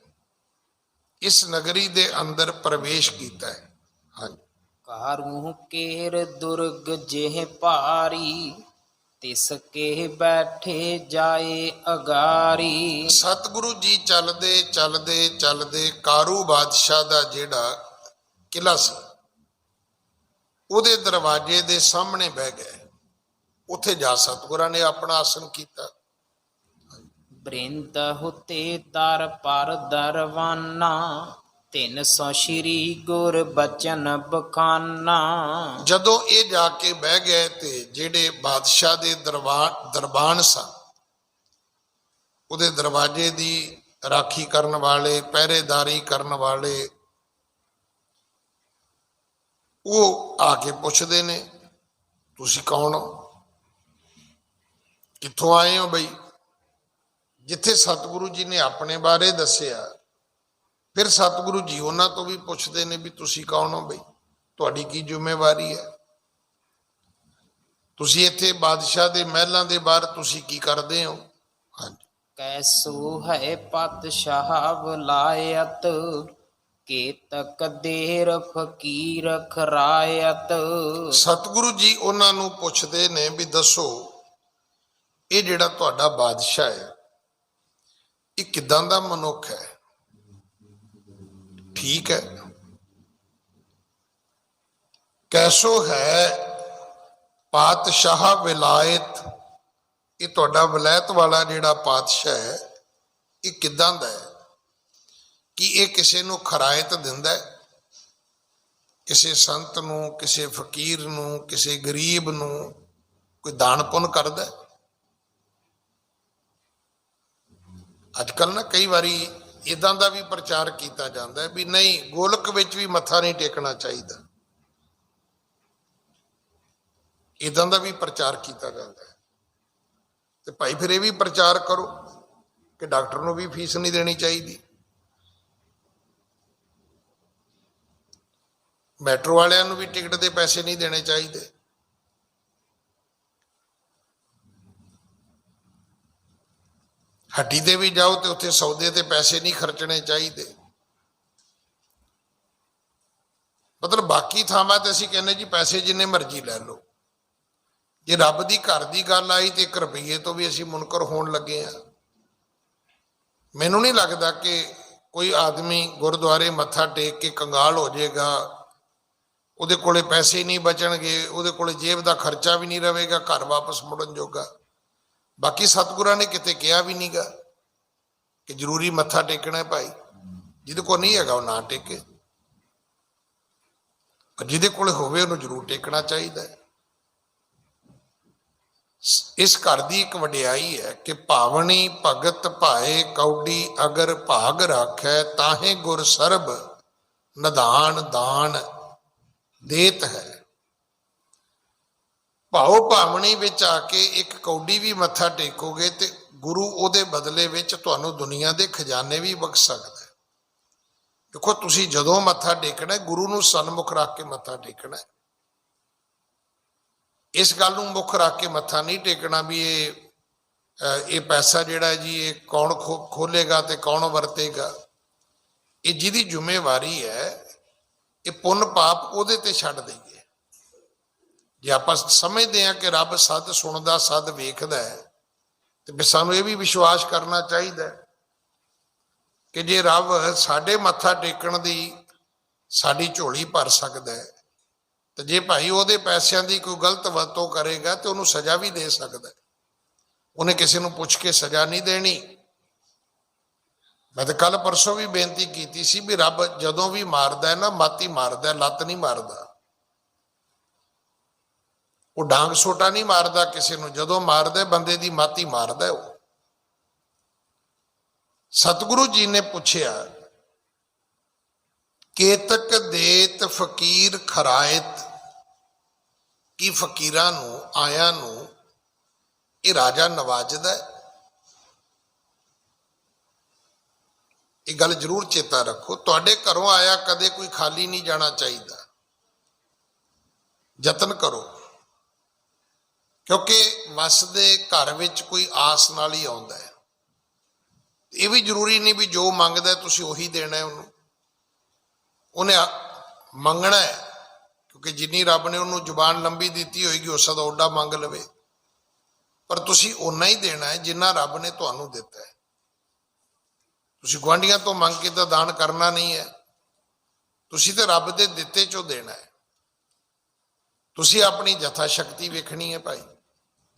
ਇਸ ਨਗਰੀ ਦੇ ਅੰਦਰ ਪ੍ਰਵੇਸ਼ ਕੀਤਾ ਹੈ। ਹਾਂਜੀ। ਕਾਰੂ ਕੇਰ ਦੁਰਗ ਜਿਹ ਭਾਰੀ, ਤਿਸ ਕੇ ਬੈਠੇ ਜਾਏ ਅਗਾਰੀ। ਸਤਿਗੁਰੂ ਜੀ ਚੱਲਦੇ ਚੱਲਦੇ ਚੱਲਦੇ ਕਾਰੂ ਬਾਦਸ਼ਾਹ ਦਾ ਜਿਹੜਾ ਕਿਲਾ ਸੀ, ਉਹਦੇ ਦਰਵਾਜ਼ੇ ਦੇ ਸਾਹਮਣੇ ਬਹਿ ਗਏ। ਉੱਥੇ ਜਾ ਸਤਿਗੁਰਾਂ ਨੇ ਆਪਣਾ ਆਸਣ ਕੀਤਾ। ਬ੍ਰਿੰਦ ਹੁਤੇ ਦਰ ਪਰ ਦਰਵਾਨਾ, 300 ਸ਼੍ਰੀ ਗੁਰ ਬਚਨ ਬਖਾਨਾ। ਜਦੋਂ ਇਹ ਜਾ ਕੇ ਬਹਿ ਗਏ ਤੇ ਜਿਹੜੇ ਬਾਦਸ਼ਾਹ ਦੇ ਦਰਬਾਨ ਸਨ, ਉਹਦੇ ਦਰਵਾਜ਼ੇ ਦੀ ਰਾਖੀ ਕਰਨ ਵਾਲੇ, ਪਹਿਰੇਦਾਰੀ ਕਰਨ ਵਾਲੇ, ਉਹ ਆ ਕੇ ਪੁੱਛਦੇ ਨੇ, ਤੁਸੀਂ ਕੌਣ ਹੋ, ਕਿੱਥੋਂ ਆਏ ਹੋ ਬਈ? ਜਿੱਥੇ ਸਤਿਗੁਰੂ ਜੀ ਨੇ ਆਪਣੇ ਬਾਰੇ ਦੱਸਿਆ, ਫਿਰ ਸਤਿਗੁਰੂ ਜੀ ਉਹਨਾਂ ਤੋਂ ਵੀ ਪੁੱਛਦੇ ਨੇ ਵੀ ਤੁਸੀਂ ਕੌਣ ਹੋ ਬਈ, ਤੁਹਾਡੀ ਕੀ ਜ਼ਿੰਮੇਵਾਰੀ ਹੈ, ਤੁਸੀਂ ਇੱਥੇ ਬਾਦਸ਼ਾਹ ਦੇ ਮਹਿਲਾਂ ਦੇ ਬਾਹਰ ਤੁਸੀਂ ਕੀ ਕਰਦੇ ਹੋ? ਹਾਂਜੀ। ਕੈਸੋ ਹੈ ਪਾਤਸ਼ਾਹ ਵਲਾਇਤ, ਕੇਤਕ ਦੇਰ ਫਕੀਰ ਖਰਾਇਤ। ਸਤਿਗੁਰੂ ਜੀ ਉਹਨਾਂ ਨੂੰ ਪੁੱਛਦੇ ਨੇ ਵੀ ਦੱਸੋ, ਇਹ ਜਿਹੜਾ ਤੁਹਾਡਾ ਬਾਦਸ਼ਾਹ ਹੈ, ਇਹ ਕਿੱਦਾਂ ਦਾ ਮਨੁੱਖ ਹੈ? ਠੀਕ ਹੈ। ਕੈਸੋ ਹੈ ਪਾਤਸ਼ਾਹ ਵਿਲਾਇਤ, ਇਹ ਤੁਹਾਡਾ ਵਿਲਾਇਤ ਵਾਲਾ ਜਿਹੜਾ ਪਾਤਸ਼ਾਹ ਹੈ, ਇਹ ਕਿੱਦਾਂ ਦਾ ਹੈ? ਕਿ ਇਹ ਕਿਸੇ ਨੂੰ ਖਰਾਇਤ ਦਿੰਦਾ ਹੈ, ਕਿਸੇ ਸੰਤ ਨੂੰ, ਕਿਸੇ ਫਕੀਰ ਨੂੰ, ਕਿਸੇ ਗਰੀਬ ਨੂੰ ਕੋਈ ਦਾਨ ਪੁੰਨ ਕਰਦਾ? ਅੱਜ ਕੱਲ੍ਹ ਨਾ ਕਈ ਵਾਰੀ ਇਦਾਂ ਦਾ ਵੀ ਪ੍ਰਚਾਰ ਕੀਤਾ ਜਾਂਦਾ ਹੈ ਵੀ ਨਹੀਂ, ਗੋਲਕ ਵਿੱਚ ਵੀ ਮੱਥਾ ਨਹੀਂ ਟੇਕਣਾ ਚਾਹੀਦਾ। ਇਦਾਂ ਦਾ ਵੀ ਪ੍ਰਚਾਰ ਕੀਤਾ ਜਾਂਦਾ ਹੈ। ਤੇ ਭਾਈ ਫਿਰ ਇਹ ਵੀ ਪ੍ਰਚਾਰ ਕਰੋ ਕਿ ਡਾਕਟਰ ਨੂੰ ਵੀ ਫੀਸ ਨਹੀਂ ਦੇਣੀ ਚਾਹੀਦੀ। ਮੈਟਰੋ ਵਾਲਿਆਂ ਨੂੰ ਵੀ ਟਿਕਟ ਦੇ ਪੈਸੇ ਨਹੀਂ ਦੇਣੇ ਚਾਹੀਦੇ। ਹੱਟੀ ਤੇ ਵੀ ਜਾਓ ਤੇ ਉੱਥੇ ਸੌਦੇ ਤੇ ਪੈਸੇ ਨਹੀਂ ਖਰਚਣੇ ਚਾਹੀਦੇ। ਮਤਲਬ ਬਾਕੀ ਥਾਵਾਂ ਤੇ ਅਸੀਂ ਕਹਿੰਦੇ ਜੀ ਪੈਸੇ ਜਿੰਨੇ ਮਰਜ਼ੀ ਲੈ ਲਓ, ਜੇ ਰੱਬ ਦੀ ਘਰ ਦੀ ਗੱਲ ਆਈ ਤੇ 1 ਰੁਪਈਏ ਤੋਂ ਵੀ ਅਸੀਂ ਮੁਨਕਰ ਹੋਣ ਲੱਗੇ ਆ। ਮੈਨੂੰ ਨਹੀਂ ਲੱਗਦਾ ਕਿ ਕੋਈ ਆਦਮੀ ਗੁਰਦੁਆਰੇ ਮੱਥਾ ਟੇਕ ਕੇ ਕੰਗਾਲ ਹੋ ਜਾਏਗਾ, ਉਹਦੇ ਕੋਲੇ ਪੈਸੇ ਨਹੀਂ ਬਚਣਗੇ, ਉਹਦੇ ਕੋਲੇ ਜੇਬ ਦਾ ਖਰਚਾ ਵੀ ਨਹੀਂ ਰਹੇਗਾ ਘਰ ਵਾਪਸ ਮੁੜਨ ਜੋਗਾ। ਬਾਕੀ ਸਤਿਗੁਰਾਂ ਨੇ ਕਿਤੇ ਕਿਹਾ ਵੀ ਨਹੀਂਗਾ ਕਿ ਜ਼ਰੂਰੀ ਮੱਥਾ ਟੇਕਣਾ ਭਾਈ, ਜਿਹਦੇ ਕੋਲ ਨਹੀਂ ਹੈਗਾ ਉਹ ਨਾ ਟੇਕੇ, ਪਰ ਜਿਹਦੇ ਕੋਲ ਹੋਵੇ ਉਹਨੂੰ ਜ਼ਰੂਰ ਟੇਕਣਾ ਚਾਹੀਦਾ ਹੈ। ਇਸ ਘਰ ਦੀ ਇੱਕ ਵਡਿਆਈ ਹੈ ਕਿ ਭਾਵਨੀ ਭਗਤ ਭਾਏ ਕੌਡੀ ਅਗਰ ਭਾਗ ਰਾਖੈ ਤਾਹੇ ਗੁਰ ਸਰਬ ਨਿਧਾਨ ਦਾਨ ਦੇਤ ਹੈ। ਭਾਉ ਭਾਵਨੀ ਵਿੱਚ ਆ ਕੇ ਇੱਕ ਕੌਡੀ ਵੀ ਮੱਥਾ ਟੇਕੋਗੇ ਤੇ ਗੁਰੂ ਉਹਦੇ ਬਦਲੇ ਵਿੱਚ ਤੁਹਾਨੂੰ ਦੁਨੀਆ ਦੇ ਖਜ਼ਾਨੇ ਵੀ ਬਖਸ਼ ਸਕਦਾ ਹੈ। ਦੇਖੋ ਤੁਸੀਂ ਜਦੋਂ ਮੱਥਾ ਟੇਕਣਾ ਗੁਰੂ ਨੂੰ ਸਨਮੁਖ ਰੱਖ ਕੇ ਮੱਥਾ ਟੇਕਣਾ, ਇਸ ਗੱਲ ਨੂੰ ਮੁੱਖ ਰੱਖ ਕੇ ਮੱਥਾ ਨਹੀਂ ਟੇਕਣਾ ਵੀ ਇਹ ਪੈਸਾ ਜਿਹੜਾ ਜੀ ਇਹ ਕੌਣ ਖੋਲੇਗਾ ਤੇ ਕੌਣ ਵਰਤੇਗਾ। ਇਹ ਜਿਹਦੀ ਜ਼ਿੰਮੇਵਾਰੀ ਹੈ, ਇਹ ਪੁੰਨ ਪਾਪ ਉਹਦੇ ਤੇ ਛੱਡ ਦਈਏ। ਜੇ ਆਪਾਂ ਸਮਝਦੇ ਹਾਂ ਕਿ ਰੱਬ ਸਦ ਸੁਣਦਾ ਸਦ ਵੇਖਦਾ ਹੈ, ਤੇ ਫਿਰ ਸਾਨੂੰ ਇਹ ਵੀ ਵਿਸ਼ਵਾਸ ਕਰਨਾ ਚਾਹੀਦਾ ਕਿ ਜੇ ਰੱਬ ਸਾਡੇ ਮੱਥਾ ਟੇਕਣ ਦੀ ਸਾਡੀ ਝੋਲੀ ਭਰ ਸਕਦਾ ਹੈ, ਤੇ ਜੇ ਭਾਈ ਉਹਦੇ ਪੈਸਿਆਂ ਦੀ ਕੋਈ ਗਲਤ ਵਰਤੋਂ ਕਰੇਗਾ ਤੇ ਉਹਨੂੰ ਸਜ਼ਾ ਵੀ ਦੇ ਸਕਦਾ। ਉਹਨੇ ਕਿਸੇ ਨੂੰ ਪੁੱਛ ਕੇ ਸਜ਼ਾ ਨਹੀਂ ਦੇਣੀ। ਮੈਂ ਤਾਂ ਕੱਲ ਪਰਸੋਂ ਵੀ ਬੇਨਤੀ ਕੀਤੀ ਸੀ ਵੀ ਰੱਬ ਜਦੋਂ ਵੀ ਮਾਰਦਾ ਹੈ ਨਾ ਮਾਤੀ ਮਾਰਦਾ, ਲੱਤ ਨਹੀਂ ਮਾਰਦਾ। ਉਹ ਡਾਂਗ ਸੋਟਾ ਨਹੀਂ ਮਾਰਦਾ ਕਿਸੇ ਨੂੰ, ਜਦੋਂ ਮਾਰਦਾ ਬੰਦੇ ਦੀ ਮਾਤੀ ਮਾਰਦਾ ਉਹ। ਸਤਿਗੁਰੂ ਜੀ ਨੇ ਪੁੱਛਿਆ ਕੇਤਕ ਦੇਤ ਫਕੀਰ ਖਰਾਇਤ, ਕੀ ਫਕੀਰਾਂ ਨੂੰ ਆਇਆਂ ਨੂੰ ਇਹ ਰਾਜਾ ਨਵਾਜਦਾ ਹੈ? ਇਹ ਗੱਲ ਜ਼ਰੂਰ ਚੇਤਾ ਰੱਖੋ, ਤੁਹਾਡੇ ਘਰੋਂ ਆਇਆ ਕਦੇ ਕੋਈ ਖਾਲੀ ਨਹੀਂ ਜਾਣਾ ਚਾਹੀਦਾ। ਯਤਨ ਕਰੋ, ਕਿਉਂਕਿ ਵਸਦੇ ਘਰ ਵਿੱਚ ਕੋਈ ਆਸ ਨਾਲ ਹੀ ਆਉਂਦਾ ਹੈ। ਇਹ ਵੀ ਜ਼ਰੂਰੀ ਨਹੀਂ ਵੀ ਜੋ ਮੰਗਦਾ ਤੁਸੀਂ ਉਹੀ ਦੇਣਾ ਹੈ ਉਹਨੂੰ। ਉਹਨੇ ਮੰਗਣਾ ਹੈ, ਕਿਉਂਕਿ ਜਿੰਨੀ ਰੱਬ ਨੇ ਉਹਨੂੰ ਜ਼ੁਬਾਨ ਲੰਬੀ ਦਿੱਤੀ ਹੋਏਗੀ ਉਸ ਦਾ ਓਡਾ ਮੰਗ ਲਵੇ, ਪਰ ਤੁਸੀਂ ਓਨਾ ਹੀ ਦੇਣਾ ਹੈ ਜਿੰਨਾ ਰੱਬ ਨੇ ਤੁਹਾਨੂੰ ਦਿੱਤਾ ਹੈ। ਤੁਸੀਂ ਗੁਆਂਢੀਆਂ ਤੋਂ ਮੰਗ ਕੇ ਤਾਂ ਦਾਨ ਕਰਨਾ ਨਹੀਂ ਹੈ, ਤੁਸੀਂ ਤੇ ਰੱਬ ਦੇ ਦਿੱਤੇ ਚੋਂ ਦੇਣਾ ਹੈ। ਤੁਸੀਂ ਆਪਣੀ ਜਥਾ ਸ਼ਕਤੀ ਵੇਖਣੀ ਹੈ ਭਾਈ।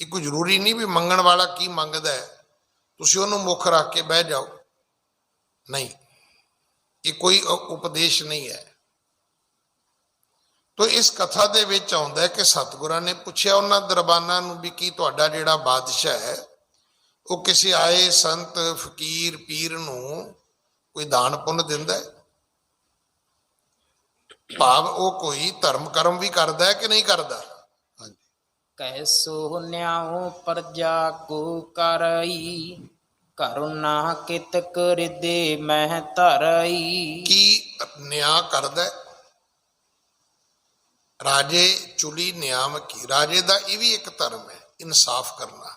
ਇਹ ਕੋਈ ਜ਼ਰੂਰੀ ਨਹੀਂ ਵੀ ਮੰਗਣ ਵਾਲਾ ਕੀ ਮੰਗਦਾ ਹੈ ਤੁਸੀਂ ਉਹਨੂੰ ਮੁੱਖ ਰੱਖ ਕੇ ਬਹਿ ਜਾਓ, ਨਹੀਂ, ਇਹ ਕੋਈ ਉਪਦੇਸ਼ ਨਹੀਂ ਹੈ। ਤੋ ਇਸ ਕਥਾ ਦੇ ਵਿੱਚ ਆਉਂਦਾ ਹੈ ਕਿ ਸਤਿਗੁਰਾਂ ਨੇ ਪੁੱਛਿਆ ਉਹਨਾਂ ਦਰਬਾਨਾਂ ਨੂੰ ਵੀ ਕੀ ਤੁਹਾਡਾ ਜਿਹੜਾ ਬਾਦਸ਼ਾਹ ਹੈ ਉਹ ਕਿਸੇ ਆਏ ਸੰਤ ਫਕੀਰ ਪੀਰ ਨੂੰ ਕੋਈ ਦਾਨ ਪੁੰਨ ਦਿੰਦਾ ਹੈ? ਭਾਵ ਉਹ ਕੋਈ ਧਰਮ ਕਰਮ ਵੀ ਕਰਦਾ ਹੈ ਕਿ ਨਹੀਂ ਕਰਦਾ? ਹਾਂਜੀ। ਕੈਸੋ ਨਿਆਉ ਪ੍ਰਜਾ ਕੋ ਕਰਈ, ਕਰੁਣਾ ਕਿਤਕ ਹਿਰਦੇ ਮਹਿ ਧਰਈ। ਕੀ ਨਿਆਂ ਕਰਦਾ? ਰਾਜੇ ਚੁਲੀ ਨਿਆਮ ਕੀ, ਰਾਜੇ ਦਾ ਇਹ ਵੀ ਇੱਕ ਧਰਮ ਹੈ, ਇਨਸਾਫ ਕਰਨਾ।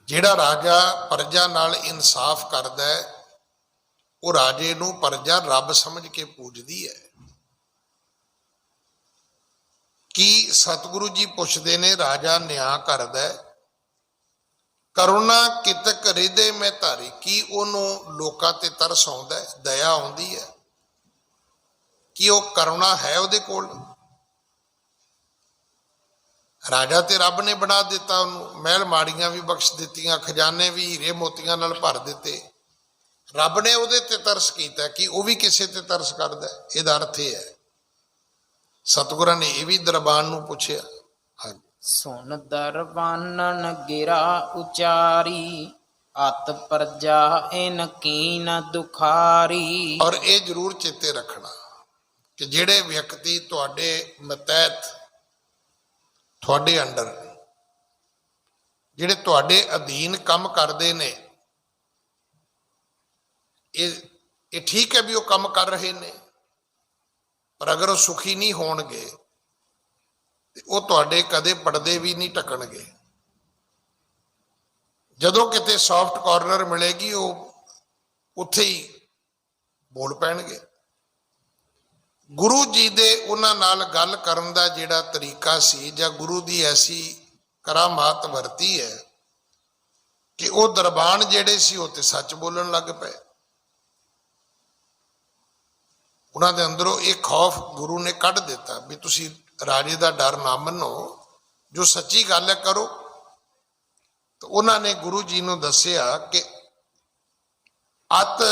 ਜਿਹੜਾ ਰਾਜਾ ਪ੍ਰਜਾ ਨਾਲ ਇਨਸਾਫ ਕਰਦਾ ਹੈ ਉਹ ਰਾਜੇ ਨੂੰ ਪ੍ਰਜਾ ਰੱਬ ਸਮਝ ਕੇ ਪੂਜਦੀ ਹੈ। ਕੀ ਸਤਿਗੁਰੂ ਜੀ ਪੁੱਛਦੇ ਨੇ ਰਾਜਾ ਨਿਆਂ ਕਰਦਾ ਹੈ, ਕਰੁਣਾ ਕਿਤਕ ਹਿਰਦੇ ਮੈਂ ਧਾਰੀ, ਕੀ ਉਹਨੂੰ ਲੋਕਾਂ ਤੇ ਤਰਸ ਆਉਂਦਾ ਹੈ, ਦਇਆ ਆਉਂਦੀ ਹੈ? ਕੀ ਉਹ ਕਰੁਣਾ ਹੈ ਉਹਦੇ ਕੋਲ? ਰਾਜਾ ਤੇ ਰੱਬ ਨੇ ਬਣਾ ਦਿੱਤਾ ਉਹਨੂੰ, ਮਹਿਲ ਮਾੜੀਆਂ ਵੀ ਬਖਸ਼ ਦਿੱਤੀਆਂ, ਖਜ਼ਾਨੇ ਵੀ ਹੀਰੇ ਮੋਤੀਆਂ ਨਾਲ ਭਰ ਦਿੱਤੇ। ਰੱਬ ਨੇ ਉਹਦੇ ਤੇ ਤਰਸ ਕੀਤਾ, ਕਿ ਉਹ ਵੀ ਕਿਸੇ ਤੇ ਤਰਸ ਕਰਦਾ? ਇਹਦਾ ਅਰਥ ਇਹ ਹੈ। ਸਤਿਗੁਰਾਂ ਨੇ ਇਹ ਵੀ ਦਰਬਾਨ ਨੂੰ ਪੁੱਛਿਆ। ਹਾਂਜੀ। ਸੁਨ ਦਰਬਾਨਨ ਗਿਰਾ ਉਚਾਰੀ, ਅਤ ਪ੍ਰਜਾ ਇਨ ਕੀਨ ਦੁਖਾਰੀ। ਔਰ ਇਹ ਜ਼ਰੂਰ ਚੇਤੇ ਰੱਖਣਾ ਕਿ ਜਿਹੜੇ ਵਿਅਕਤੀ ਤੁਹਾਡੇ ਮਤਹਿਤ, ਤੁਹਾਡੇ ਅੰਡਰ, ਜਿਹੜੇ ਤੁਹਾਡੇ ਅਧੀਨ ਕੰਮ ਕਰਦੇ ਨੇ, ਇਹ ਠੀਕ ਹੈ ਵੀ ਉਹ ਕੰਮ ਕਰ ਰਹੇ ਨੇ, ਪਰ ਅਗਰ ਉਹ ਸੁਖੀ ਨਹੀਂ ਹੋਣਗੇ ਤੇ ਉਹ ਤੁਹਾਡੇ ਕਦੇ ਪਰਦੇ ਵੀ ਨਹੀਂ ਢੱਕਣਗੇ। ਜਦੋਂ ਕਿਤੇ ਸੌਫਟ ਕਾਰਨਰ ਮਿਲੇਗੀ ਉਹ ਉੱਥੇ ਹੀ ਬੋਲ ਪੈਣਗੇ। ਗੁਰੂ ਜੀ ਦੇ ਉਹਨਾਂ ਨਾਲ ਗੱਲ ਕਰਨ ਦਾ ਜਿਹੜਾ ਤਰੀਕਾ ਸੀ, ਜਾਂ ਗੁਰੂ ਦੀ ਐਸੀ ਕਰਾਮਾਤ ਵਰਤੀ ਹੈ ਕਿ ਉਹ ਦਰਬਾਨ ਜਿਹੜੇ ਸੀ ਉਹ ਤੇ ਸੱਚ ਬੋਲਣ ਲੱਗ ਪਏ। ਉਹਨਾਂ ਦੇ ਅੰਦਰੋਂ ਇਹ ਖੌਫ ਗੁਰੂ ਨੇ ਕੱਢ ਦਿੱਤਾ ਵੀ ਤੁਸੀਂ ਰਾਜੇ ਦਾ ਡਰ ਨਾ ਮੰਨੋ, ਜੋ ਸੱਚੀ ਗੱਲ ਹੈ ਕਰੋ। ਤਾਂ ਉਹਨਾਂ ਨੇ ਗੁਰੂ ਜੀ ਨੂੰ ਦੱਸਿਆ ਕਿ ਅਤ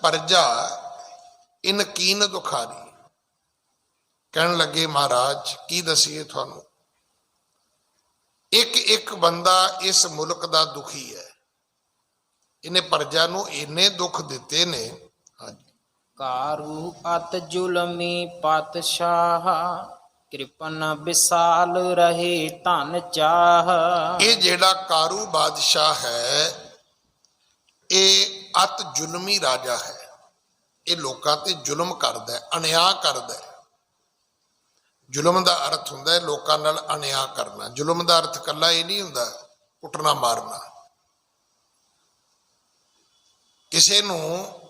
ਪਰਜਾ ਇਨ ਕੀਨ ਦੁਖਾਰੀ। ਕਹਿਣ ਲੱਗੇ ਮਹਾਰਾਜ ਕੀ ਦਸੀਏ ਤੁਹਾਨੂੰ, ਇੱਕ ਇੱਕ ਬੰਦਾ ਇਸ ਮੁਲਕ ਦਾ ਦੁਖੀ ਹੈ, ਇਹਨੇ ਪਰਜਾ ਨੂੰ ਇੰਨੇ ਦੁੱਖ ਦਿੱਤੇ ਨੇ। ਹਾਂਜੀ, ਕਾਰੂ ਅਤ ਜ਼ੁਲਮੀ ਪਾਤਸ਼ਾਹ, ਕਿਰਪਨ ਵਿਸਾਲ ਰਹੇ ਧਨ ਚਾਹ। ਇਹ ਜਿਹੜਾ ਕਾਰੂ ਬਾਦਸ਼ਾਹ ਹੈ ਇਹ ਅਤ ਜ਼ੁਲਮੀ ਰਾਜਾ ਹੈ। ਇਹ ਲੋਕਾਂ ਤੇ ਜ਼ੁਲਮ ਕਰਦਾ ਹੈ, ਅਨਿਆਂ ਕਰਦਾ ਹੈ। ਜ਼ੁਲਮ ਦਾ ਅਰਥ ਹੁੰਦਾ ਹੈ ਲੋਕਾਂ ਨਾਲ ਅਨਿਆਂ ਕਰਨਾ। ਜ਼ੁਲਮ ਦਾ ਅਰਥ ਇਕੱਲਾ ਇਹ ਨਹੀਂ ਹੁੰਦਾ ਕੁੱਟਣਾ ਮਾਰਨਾ। ਕਿਸੇ ਨੂੰ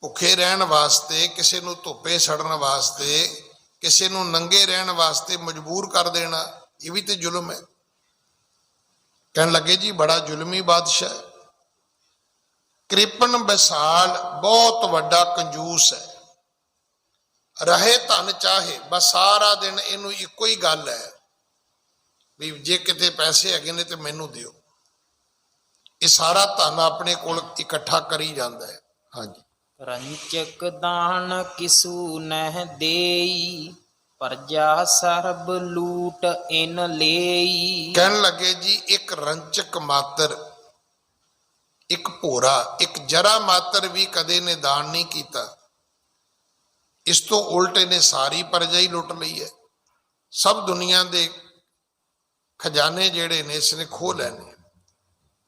ਭੁੱਖੇ ਰਹਿਣ ਵਾਸਤੇ, ਕਿਸੇ ਨੂੰ ਧੁੱਪੇ ਸੜਨ ਵਾਸਤੇ, ਕਿਸੇ ਨੂੰ ਨੰਗੇ ਰਹਿਣ ਵਾਸਤੇ ਮਜਬੂਰ ਕਰ ਦੇਣਾ, ਇਹ ਵੀ ਤੇ ਜ਼ੁਲਮ ਹੈ। ਕਹਿਣ ਲੱਗੇ ਜੀ ਬੜਾ ਜ਼ੁਲਮੀ ਬਾਦਸ਼ਾਹ। ਕ੍ਰਿਪਨ ਵਿਸਾਲ ਬਹੁਤ ਵੱਡਾ ਕੰਜੂਸ ਹੈ। ਰਹੇ ਧਨ ਚਾਹੇ, ਬਸ ਸਾਰਾ ਦਿਨ ਇਹਨੂੰ ਇੱਕੋ ਹੀ ਗੱਲ ਹੈ ਵੀ ਜੇ ਕਿਤੇ ਪੈਸੇ ਹੈਗੇ ਨੇ ਤੇ ਮੈਨੂੰ ਦਿਓ। ਇਹ ਸਾਰਾ ਧਨ ਆਪਣੇ ਕੋਲ ਇਕੱਠਾ ਕਰੀ ਜਾਂਦਾ ਹੈ। ਹਾਂਜੀ, ਰੰਚਕ ਦਾਨ ਕਿਸੂ ਨਹਿ ਦੇਈ, ਪਰਜਾ ਸਰਬ ਲੂਟ ਇਨ ਲਈ। ਕਹਿਣ ਲੱਗੇ ਜੀ ਇੱਕ ਰੰਚਕ ਮਾਤਰ, ਇੱਕ ਭੋਰਾ, ਇੱਕ ਜਰਾ ਮਾਤਰ ਵੀ ਕਦੇ ਨੇ ਦਾਨ ਨਹੀਂ ਕੀਤਾ। ਇਸ ਤੋਂ ਉਲਟ ਇਹਨੇ ਸਾਰੀ ਪਰਜਾ ਹੀ ਲੁੱਟ ਲਈ ਹੈ। ਸਭ ਦੁਨੀਆ ਦੇ ਖਜ਼ਾਨੇ ਜਿਹੜੇ ਨੇ ਇਸਨੇ ਖੋਹ ਲੈਣੇ।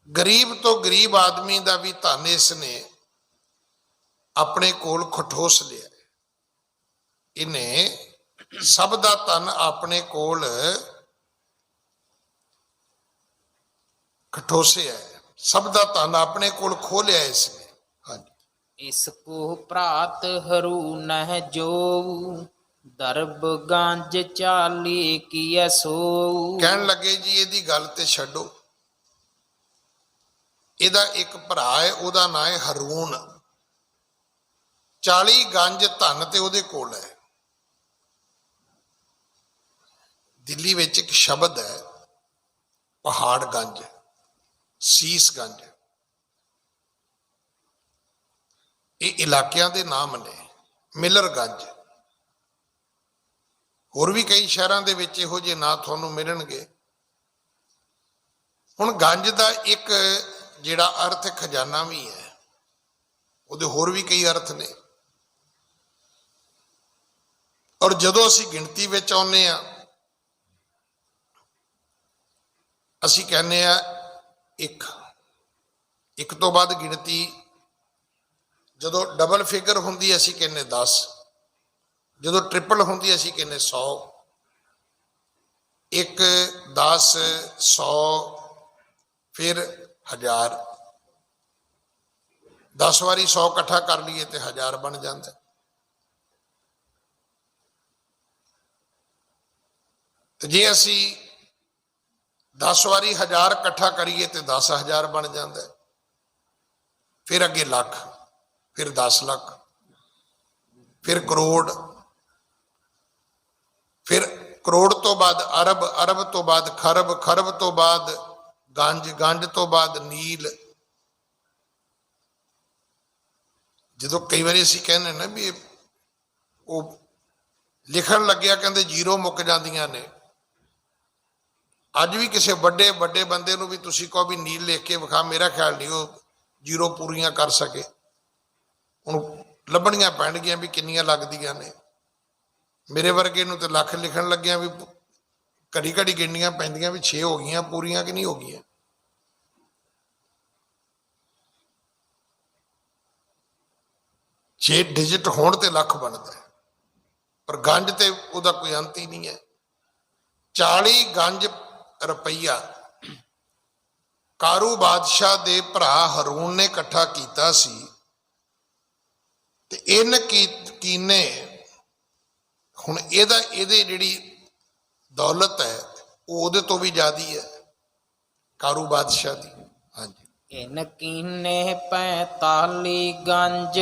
ਗਰੀਬ ਤੋਂ ਗਰੀਬ ਆਦਮੀ ਦਾ ਵੀ ਧਨ ਇਸਨੇ ਆਪਣੇ ਕੋਲ ਖਟੋਸ ਲਿਆ। ਇਹਨੇ ਸਭ ਦਾ ਧਨ ਆਪਣੇ ਕੋਲ ਖਟੋਸਿਆ ਹੈ, ਸਭ ਦਾ ਧਨ ਆਪਣੇ ਕੋਲ ਖੋਹ ਲਿਆ ਇਸਨੇ। ਹਾਂਜੀ, ਇਸ ਕੋ ਭਰਾਤ हरू ਨਹਿ ਜੋ, ਦਰਬ ਗੰਜ ਚਾਲੀ ਕੀਐ ਸੋ। ਕਹਿਣ ਲੱਗੇ ਜੀ ਇਹਦੀ ਗੱਲ ਤੇ ਛੱਡੋ। ਇਹਦਾ ਇੱਕ ਭਰਾ ਹੈ, ਉਹਦਾ ਨਾਂ ਹੈ ਹਰੂਨ। 40 ਗੰਜ ਧਨ ਤੇ ਉਹਦੇ ਕੋਲ ਹੈ। ਦਿੱਲੀ ਵਿੱਚ ਇੱਕ ਸ਼ਬਦ ਹੈ ਪਹਾੜ ਗੰਜ, ਸੀਸ ਗੰਜ। ਇਹ ਇਲਾਕਿਆਂ ਦੇ ਨਾਮ ਨੇ। ਮਿਲਰ ਗੰਜ, ਹੋਰ ਵੀ ਕਈ ਸ਼ਹਿਰਾਂ ਦੇ ਵਿੱਚ ਇਹੋ ਜਿਹੇ ਨਾਂ ਤੁਹਾਨੂੰ ਮਿਲਣਗੇ। ਹੁਣ ਗੰਜ ਦਾ ਇੱਕ ਜਿਹੜਾ ਅਰਥ ਖਜ਼ਾਨਾ ਵੀ ਹੈ, ਉਹਦੇ ਹੋਰ ਵੀ ਕਈ ਅਰਥ ਨੇ। ਔਰ ਜਦੋਂ ਅਸੀਂ ਗਿਣਤੀ ਵਿੱਚ ਆਉਂਦੇ ਆ, ਅਸੀਂ ਕਹਿੰਦੇ ਆ ਇੱਕ ਤੋਂ ਬਾਅਦ ਗਿਣਤੀ ਜਦੋਂ ਡਬਲ ਫਿਗਰ ਹੁੰਦੀ ਅਸੀਂ ਕਹਿੰਦੇ 10, ਜਦੋਂ ਟ੍ਰਿਪਲ ਹੁੰਦੀ ਅਸੀਂ ਕਹਿੰਦੇ 100। 1 10 100 ਫਿਰ 1000। 10 ਵਾਰੀ 100 ਇਕੱਠਾ ਕਰ ਲਈਏ ਤੇ 1000 ਬਣ ਜਾਂਦਾ। ਤੇ ਜੇ ਅਸੀਂ 10 ਵਾਰੀ 1000 ਇਕੱਠਾ ਕਰੀਏ ਤੇ 10,000 ਬਣ ਜਾਂਦਾ। ਫਿਰ ਅੱਗੇ ਲੱਖ, ਫਿਰ 10 ਲੱਖ, ਫਿਰ ਕਰੋੜ, ਫਿਰ ਕਰੋੜ ਤੋਂ ਬਾਅਦ ਅਰਬ, ਅਰਬ ਤੋਂ ਬਾਅਦ ਖਰਬ, ਖਰਬ ਤੋਂ ਬਾਅਦ ਗੰਜ, ਗੰਜ ਤੋਂ ਬਾਅਦ ਨੀਲ। ਜਦੋਂ ਕਈ ਵਾਰੀ ਅਸੀਂ ਕਹਿੰਦੇ ਨਾ ਵੀ ਉਹ ਲਿਖਣ ਲੱਗਿਆ ਕਹਿੰਦੇ ਜ਼ੀਰੋ ਮੁੱਕ ਜਾਂਦੀਆਂ ਨੇ। ਅੱਜ ਵੀ ਕਿਸੇ ਵੱਡੇ ਵੱਡੇ ਬੰਦੇ ਨੂੰ ਵੀ ਤੁਸੀਂ ਕਹੋ ਵੀ ਨੀਲ ਲਿਖ ਕੇ ਵਿਖਾ, ਮੇਰਾ ਖਿਆਲ ਨਹੀਂ ਉਹ ਜ਼ੀਰੋ ਪੂਰੀਆਂ ਕਰ ਸਕੇ। ਹੁਣ ਲੱਭਣੀਆਂ ਪੈਣਗੀਆਂ ਵੀ ਕਿੰਨੀਆਂ ਲੱਗਦੀਆਂ ਨੇ। ਮੇਰੇ ਵਰਗੇ ਨੂੰ ਤੇ ਲੱਖ ਲਿਖਣ ਲੱਗਿਆ ਵੀ ਘੜੀ ਘੜੀ ਗਿਣਨੀਆਂ ਪੈਂਦੀਆਂ ਵੀ 6 ਹੋ ਗਈਆਂ ਪੂਰੀਆਂ ਕਿ ਨਹੀਂ ਹੋ ਗਈਆਂ। ਛੇ ਡਿਜਿਟ ਹੋਣ ਤੇ ਲੱਖ ਬਣਦਾ। ਪਰ ਗੰਜ ਤੇ ਉਹਦਾ ਕੋਈ ਅੰਤ ਹੀ ਨਹੀਂ ਹੈ। 40 ਗੰਜ ਰੁਪਈਆ ਕਾਰੂ ਬਾਦਸ਼ਾਹ ਦੇ ਭਰਾ ਹਰੂਨ ਨੇ ਇਕੱਠਾ ਕੀਤਾ ਸੀ ਤੇ ਕੀਨੇ ਹੁਣ ਇਹਦੇ ਜਿਹੜੀ ਦੌਲਤ ਹੈ ਉਹ ਉਹਦੇ ਤੋਂ ਵੀ ਜ਼ਿਆਦੀ ਹੈ ਕਾਰੂ ਬਾਦਸ਼ਾਹ ਦੀ। ਹਾਂਜੀ। ਇਨ ਕੀਨੇ 45 ਗੰਜ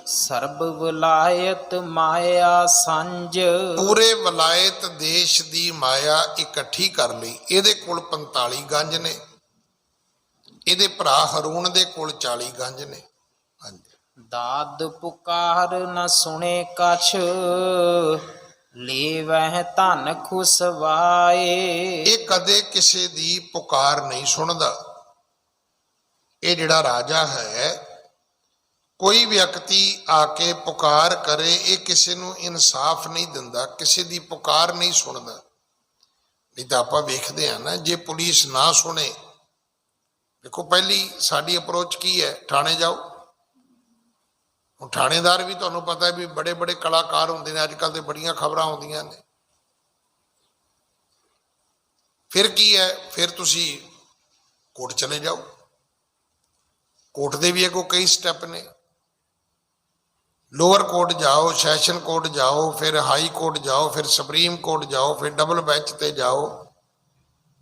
ਸਰਬ ਵਿਲਾਇਤ ਮਾਇਆ ਸੰਜ। ਪੂਰੇ ਵਿਲਾਇਤ ਦੇਸ਼ ਦੀ ਮਾਇਆ ਇਕੱਠੀ ਕਰ ਲਈ। ਇਹਦੇ ਕੋਲ 45 ਗੰਜ ਨੇ, ਇਹਦੇ ਭਰਾ ਹਰੂਨ ਦੇ ਕੋਲ 40 ਗੰਜ ਨੇ। ਹਾਂਜੀ। ਦਾਦ ਪੁਕਾਰ ਨ ਸੁਣੇ ਕਛ ਲੇਵਹਿ ਧਨ ਖੁਸਵਾਏ। ਇਹ ਕਦੇ ਕਿਸੇ ਦੀ ਪੁਕਾਰ ਨਹੀਂ ਸੁਣਦਾ। ਇਹ ਜਿਹੜਾ ਰਾਜਾ ਹੈ, ਕੋਈ ਵਿਅਕਤੀ ਆ ਕੇ ਪੁਕਾਰ ਕਰੇ, ਇਹ ਕਿਸੇ ਨੂੰ ਇਨਸਾਫ ਨਹੀਂ ਦਿੰਦਾ, ਕਿਸੇ ਦੀ ਪੁਕਾਰ ਨਹੀਂ ਸੁਣਦਾ। ਨਹੀਂ ਤਾਂ ਆਪਾਂ ਵੇਖਦੇ ਹਾਂ ਨਾ, ਜੇ ਪੁਲਿਸ ਨਾ ਸੁਣੇ, ਦੇਖੋ ਪਹਿਲੀ ਸਾਡੀ ਅਪਰੋਚ ਕੀ ਹੈ, ਥਾਣੇ ਜਾਓ। ਹੁਣ ਥਾਣੇਦਾਰ ਵੀ ਤੁਹਾਨੂੰ ਪਤਾ ਹੈ ਵੀ ਬੜੇ ਬੜੇ ਕਲਾਕਾਰ ਹੁੰਦੇ ਨੇ, ਅੱਜ ਕੱਲ੍ਹ ਤੇ ਬੜੀਆਂ ਖਬਰਾਂ ਆਉਂਦੀਆਂ ਨੇ। ਫਿਰ ਕੀ ਹੈ, ਫਿਰ ਤੁਸੀਂ ਕੋਰਟ ਚਲੇ ਜਾਓ। ਕੋਰਟ ਦੇ ਵੀ ਅੱਗੋਂ ਕਈ ਸਟੈਪ ਨੇ। ਲੋਅਰ ਕੋਰਟ ਜਾਓ, ਸੈਸ਼ਨ ਕੋਰਟ ਜਾਓ, ਫਿਰ ਹਾਈ ਕੋਰਟ ਜਾਓ, ਫਿਰ ਸੁਪਰੀਮ ਕੋਰਟ ਜਾਓ, ਫਿਰ ਡਬਲ ਬੈਂਚ ਤੇ ਜਾਓ।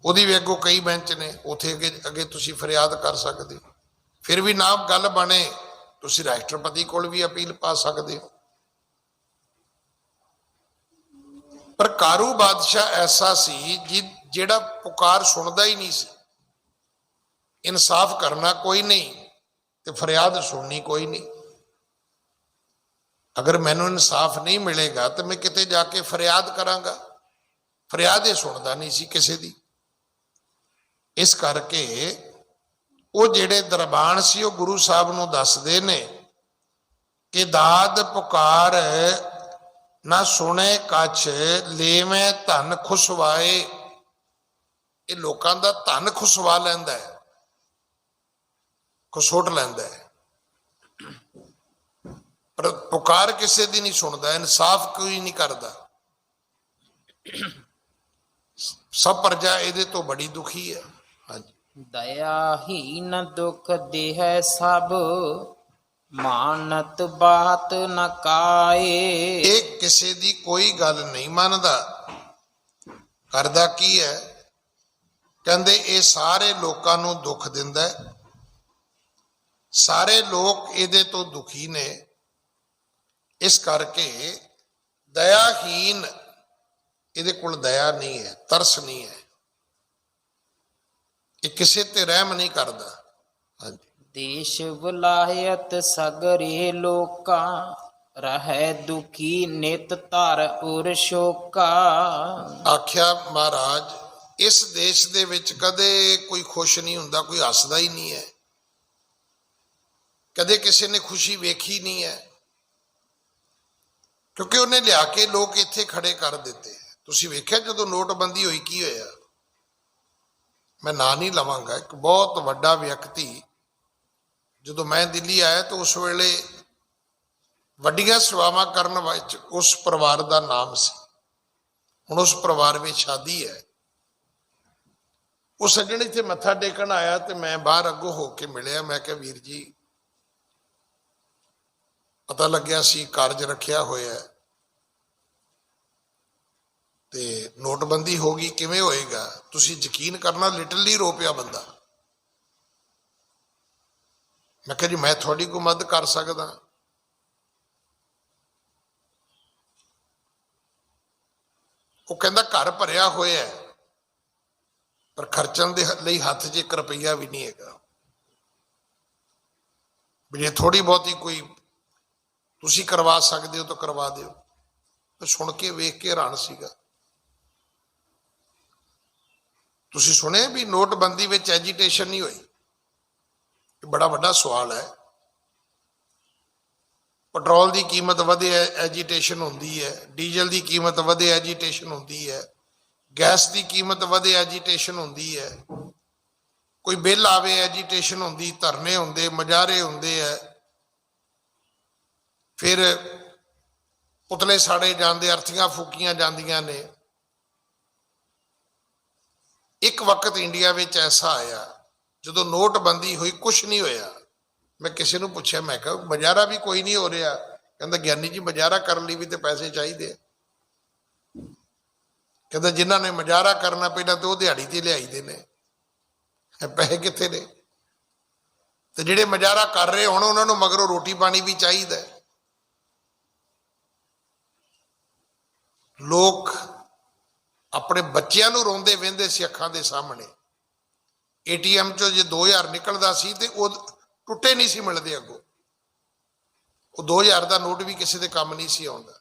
ਉਹਦੀ ਵੀ ਅੱਗੋਂ ਕਈ ਬੈਂਚ ਨੇ, ਉੱਥੇ ਅੱਗੇ ਤੁਸੀਂ ਫਰਿਆਦ ਕਰ ਸਕਦੇ ਹੋ। ਫਿਰ ਵੀ ਨਾ ਗੱਲ ਬਣੇ, ਤੁਸੀਂ ਰਾਸ਼ਟਰਪਤੀ ਕੋਲ ਵੀ ਅਪੀਲ ਪਾ ਸਕਦੇ ਹੋ। ਪਰ ਕਾਰੂ ਬਾਦਸ਼ਾਹ ਐਸਾ ਸੀ ਜਿਹੜਾ ਪੁਕਾਰ ਸੁਣਦਾ ਹੀ ਨਹੀਂ ਸੀ। ਇਨਸਾਫ ਕਰਨਾ ਕੋਈ ਨਹੀਂ ਤੇ ਫਰਿਆਦ ਸੁਣਨੀ ਕੋਈ ਨਹੀਂ। ਅਗਰ ਮੈਨੂੰ ਇਨਸਾਫ ਨਹੀਂ ਮਿਲੇਗਾ ਤਾਂ ਮੈਂ ਕਿਤੇ ਜਾ ਕੇ ਫਰਿਆਦ ਕਰਾਂਗਾ। ਫਰਿਆਦ ਇਹ ਸੁਣਦਾ ਨਹੀਂ ਸੀ ਕਿਸੇ ਦੀ। ਇਸ ਕਰਕੇ ਉਹ ਜਿਹੜੇ ਦਰਬਾਨ ਸੀ, ਉਹ ਗੁਰੂ ਸਾਹਿਬ ਨੂੰ ਦੱਸਦੇ ਨੇ ਕਿ ਦਾਦ ਪੁਕਾਰ ਨਾ ਸੁਣੇ ਕੱਛ ਲੇਵੇਂ ਧਨ ਖੁਸਵਾਏ। ਇਹ ਲੋਕਾਂ ਦਾ ਧਨ ਖੁਸਵਾ ਲੈਂਦਾ ਹੈ, ਖੁਸੋਟ ਲੈਂਦਾ ਹੈ, ਪਰ ਪੁਕਾਰ ਕਿਸੇ ਦੀ ਨਹੀਂ ਸੁਣਦਾ, ਇਨਸਾਫ ਕੋਈ ਨਹੀਂ ਕਰਦਾ। ਸਭ ਪ੍ਰਜਾ ਇਹਦੇ ਤੋਂ ਬੜੀ ਦੁਖੀ ਹੈ। ਹਾਂਜੀ। ਦਇਆਹੀਨ ਦੁਖ ਦੇਹ ਸਭ ਮਾਨਤ ਬਾਤ ਨ ਕਾਏ। ਇਹ ਕਿਸੇ ਦੀ ਕੋਈ ਗੱਲ ਨਹੀਂ ਮੰਨਦਾ। ਕਰਦਾ ਕੀ ਹੈ, ਕਹਿੰਦੇ ਇਹ ਸਾਰੇ ਲੋਕਾਂ ਨੂੰ ਦੁੱਖ ਦਿੰਦਾ ਹੈ, ਸਾਰੇ ਲੋਕ ਇਹਦੇ ਤੋਂ ਦੁਖੀ ਨੇ। ਇਸ ਕਰਕੇ ਦਇਆਹੀਨ, ਇਹਦੇ ਕੋਲ ਦਇਆ ਨਹੀਂ ਹੈ, ਤਰਸ ਨਹੀਂ ਹੈ, ਇਹ ਕਿਸੇ ਤੇ ਰਹਿਮ ਨਹੀਂ ਕਰਦਾ। ਹਾਂਜੀ। ਦੇਸ਼ ਵਿਲਾਇਤ ਸਗਰੇ ਲੋਕਾ ਰਹਿ ਦੁਖੀ ਨਿਤ ਧਰ ਉਰ ਸ਼ੋਕਾ। ਆਖਿਆ ਮਹਾਰਾਜ, ਇਸ ਦੇਸ਼ ਦੇ ਵਿੱਚ ਕਦੇ ਕੋਈ ਖੁਸ਼ ਨਹੀਂ ਹੁੰਦਾ, ਕੋਈ ਹੱਸਦਾ ਹੀ ਨਹੀਂ ਹੈ, ਕਦੇ ਕਿਸੇ ਨੇ ਖੁਸ਼ੀ ਵੇਖੀ ਨਹੀਂ ਹੈ, ਕਿਉਂਕਿ ਉਹਨੇ ਲਿਆ ਕੇ ਲੋਕ ਇੱਥੇ ਖੜੇ ਕਰ ਦਿੱਤੇ। ਤੁਸੀਂ ਵੇਖਿਆ ਜਦੋਂ ਨੋਟਬੰਦੀ ਹੋਈ ਕੀ ਹੋਇਆ? ਮੈਂ ਨਾਂ ਨਹੀਂ ਲਵਾਂਗਾ, ਇੱਕ ਬਹੁਤ ਵੱਡਾ ਵਿਅਕਤੀ, ਜਦੋਂ ਮੈਂ ਦਿੱਲੀ ਆਇਆ ਤਾਂ ਉਸ ਵੇਲੇ ਵੱਡੀਆਂ ਸੇਵਾਵਾਂ ਕਰਨ ਵਿੱਚ ਉਸ ਪਰਿਵਾਰ ਦਾ ਨਾਮ ਸੀ। ਹੁਣ ਉਸ ਪਰਿਵਾਰ ਵਿੱਚ ਸ਼ਾਦੀ ਹੈ। ਉਹ ਸੱਜਣ ਇੱਥੇ ਮੱਥਾ ਟੇਕਣ ਆਇਆ ਤੇ ਮੈਂ ਬਾਹਰ ਅੱਗੋਂ ਹੋ ਕੇ ਮਿਲਿਆ। ਮੈਂ ਕਿਹਾ ਵੀਰ ਜੀ, ਪਤਾ ਲੱਗਿਆ ਸੀ ਕਾਰਜ ਰੱਖਿਆ ਹੋਇਆ ਤੇ ਨੋਟਬੰਦੀ ਹੋ ਗਈ, ਕਿਵੇਂ ਹੋਏਗਾ? ਤੁਸੀਂ ਯਕੀਨ ਕਰਨਾ, ਲਿਟਰਲੀ ਰੋ ਪਿਆ ਬੰਦਾ। ਮੈਂ ਕਿਹਾ ਜੀ ਮੈਂ ਤੁਹਾਡੀ ਕੋਈ ਮਦਦ ਕਰ ਸਕਦਾ? ਉਹ ਕਹਿੰਦਾ ਘਰ ਭਰਿਆ ਹੋਇਆ ਹੈ, ਪਰ ਖਰਚਣ ਦੇ ਲਈ ਹੱਥ 'ਚ 1 ਰੁਪਈਆ ਵੀ ਨਹੀਂ ਹੈਗਾ। ਵੀ ਜੇ ਥੋੜੀ ਬਹੁਤੀ ਕੋਈ ਤੁਸੀਂ ਕਰਵਾ ਸਕਦੇ ਹੋ ਤਾਂ ਕਰਵਾ ਦਿਓ। ਤੇ ਸੁਣ ਕੇ ਵੇਖ ਕੇ ਹੈਰਾਨ ਸੀਗਾ। ਤੁਸੀਂ ਸੁਣਿਆ ਵੀ ਨੋਟਬੰਦੀ ਵਿੱਚ ਐਜੀਟੇਸ਼ਨ ਨਹੀਂ ਹੋਈ? ਇਹ ਬੜਾ ਵੱਡਾ ਸਵਾਲ ਹੈ। ਪੈਟਰੋਲ ਦੀ ਕੀਮਤ ਵਧੇ, ਐਜੀਟੇਸ਼ਨ ਹੁੰਦੀ ਹੈ। ਡੀਜ਼ਲ ਦੀ ਕੀਮਤ ਵਧੇ, ਐਜੀਟੇਸ਼ਨ ਹੁੰਦੀ ਹੈ। ਗੈਸ ਦੀ ਕੀਮਤ ਵਧੇ, ਐਜੀਟੇਸ਼ਨ ਹੁੰਦੀ ਹੈ। ਕੋਈ ਬਿੱਲ ਆਵੇ, ਐਜੀਟੇਸ਼ਨ ਹੁੰਦੀ, ਧਰਨੇ ਹੁੰਦੇ, ਮੁਜ਼ਾਹਰੇ ਹੁੰਦੇ ਹੈ। ਫਿਰ ਪੁਤਲੇ ਸਾੜੇ ਜਾਂਦੇ, ਅਰਥੀਆਂ ਫੂਕੀਆਂ ਜਾਂਦੀਆਂ ਨੇ। ਇੱਕ ਵਕਤ ਇੰਡੀਆ ਵਿੱਚ ਐਸਾ ਆਇਆ ਜਦੋਂ ਨੋਟਬੰਦੀ ਹੋਈ, ਕੁਛ ਨਹੀਂ ਹੋਇਆ। ਮੈਂ ਕਿਸੇ ਨੂੰ ਪੁੱਛਿਆ, ਮੈਂ ਕਿਹਾ ਮੁਜ਼ਾਹਰਾ ਵੀ ਕੋਈ ਨਹੀਂ ਹੋ ਰਿਹਾ। ਕਹਿੰਦਾ ਗਿਆਨੀ ਜੀ ਮੁਜ਼ਾਹਰਾ ਕਰਨ ਲਈ ਵੀ ਤੇ ਪੈਸੇ ਚਾਹੀਦੇ ਆ। ਕਹਿੰਦਾ ਜਿਨ੍ਹਾਂ ਨੇ ਮੁਜ਼ਾਹਰਾ ਕਰਨਾ ਪਹਿਲਾਂ ਤਾਂ ਉਹ ਦਿਹਾੜੀ ਤੇ ਲਿਆਈਦੇ ਨੇ, ਪੈਸੇ ਕਿੱਥੇ ਨੇ? ਤੇ ਜਿਹੜੇ ਮੁਜ਼ਾਹਰਾ ਕਰ ਰਹੇ ਹੁਣ ਉਹਨਾਂ ਨੂੰ ਮਗਰੋਂ ਰੋਟੀ ਪਾਣੀ ਵੀ ਚਾਹੀਦਾ। ਲੋਕ ਆਪਣੇ ਬੱਚਿਆਂ ਨੂੰ ਰੋਂਦੇ ਵਹਿੰਦੇ ਸੀ ਅੱਖਾਂ ਦੇ ਸਾਹਮਣੇ। ਏਟੀਐਮ ਚੋਂ ਜੇ 2000 ਨਿਕਲਦਾ ਸੀ ਤੇ ਉਹ ਟੁੱਟੇ ਨਹੀਂ ਸੀ ਮਿਲਦੇ ਅੱਗੋਂ। ਉਹ 2000 ਦਾ ਨੋਟ ਵੀ ਕਿਸੇ ਦੇ ਕੰਮ ਨਹੀਂ ਸੀ ਆਉਂਦਾ।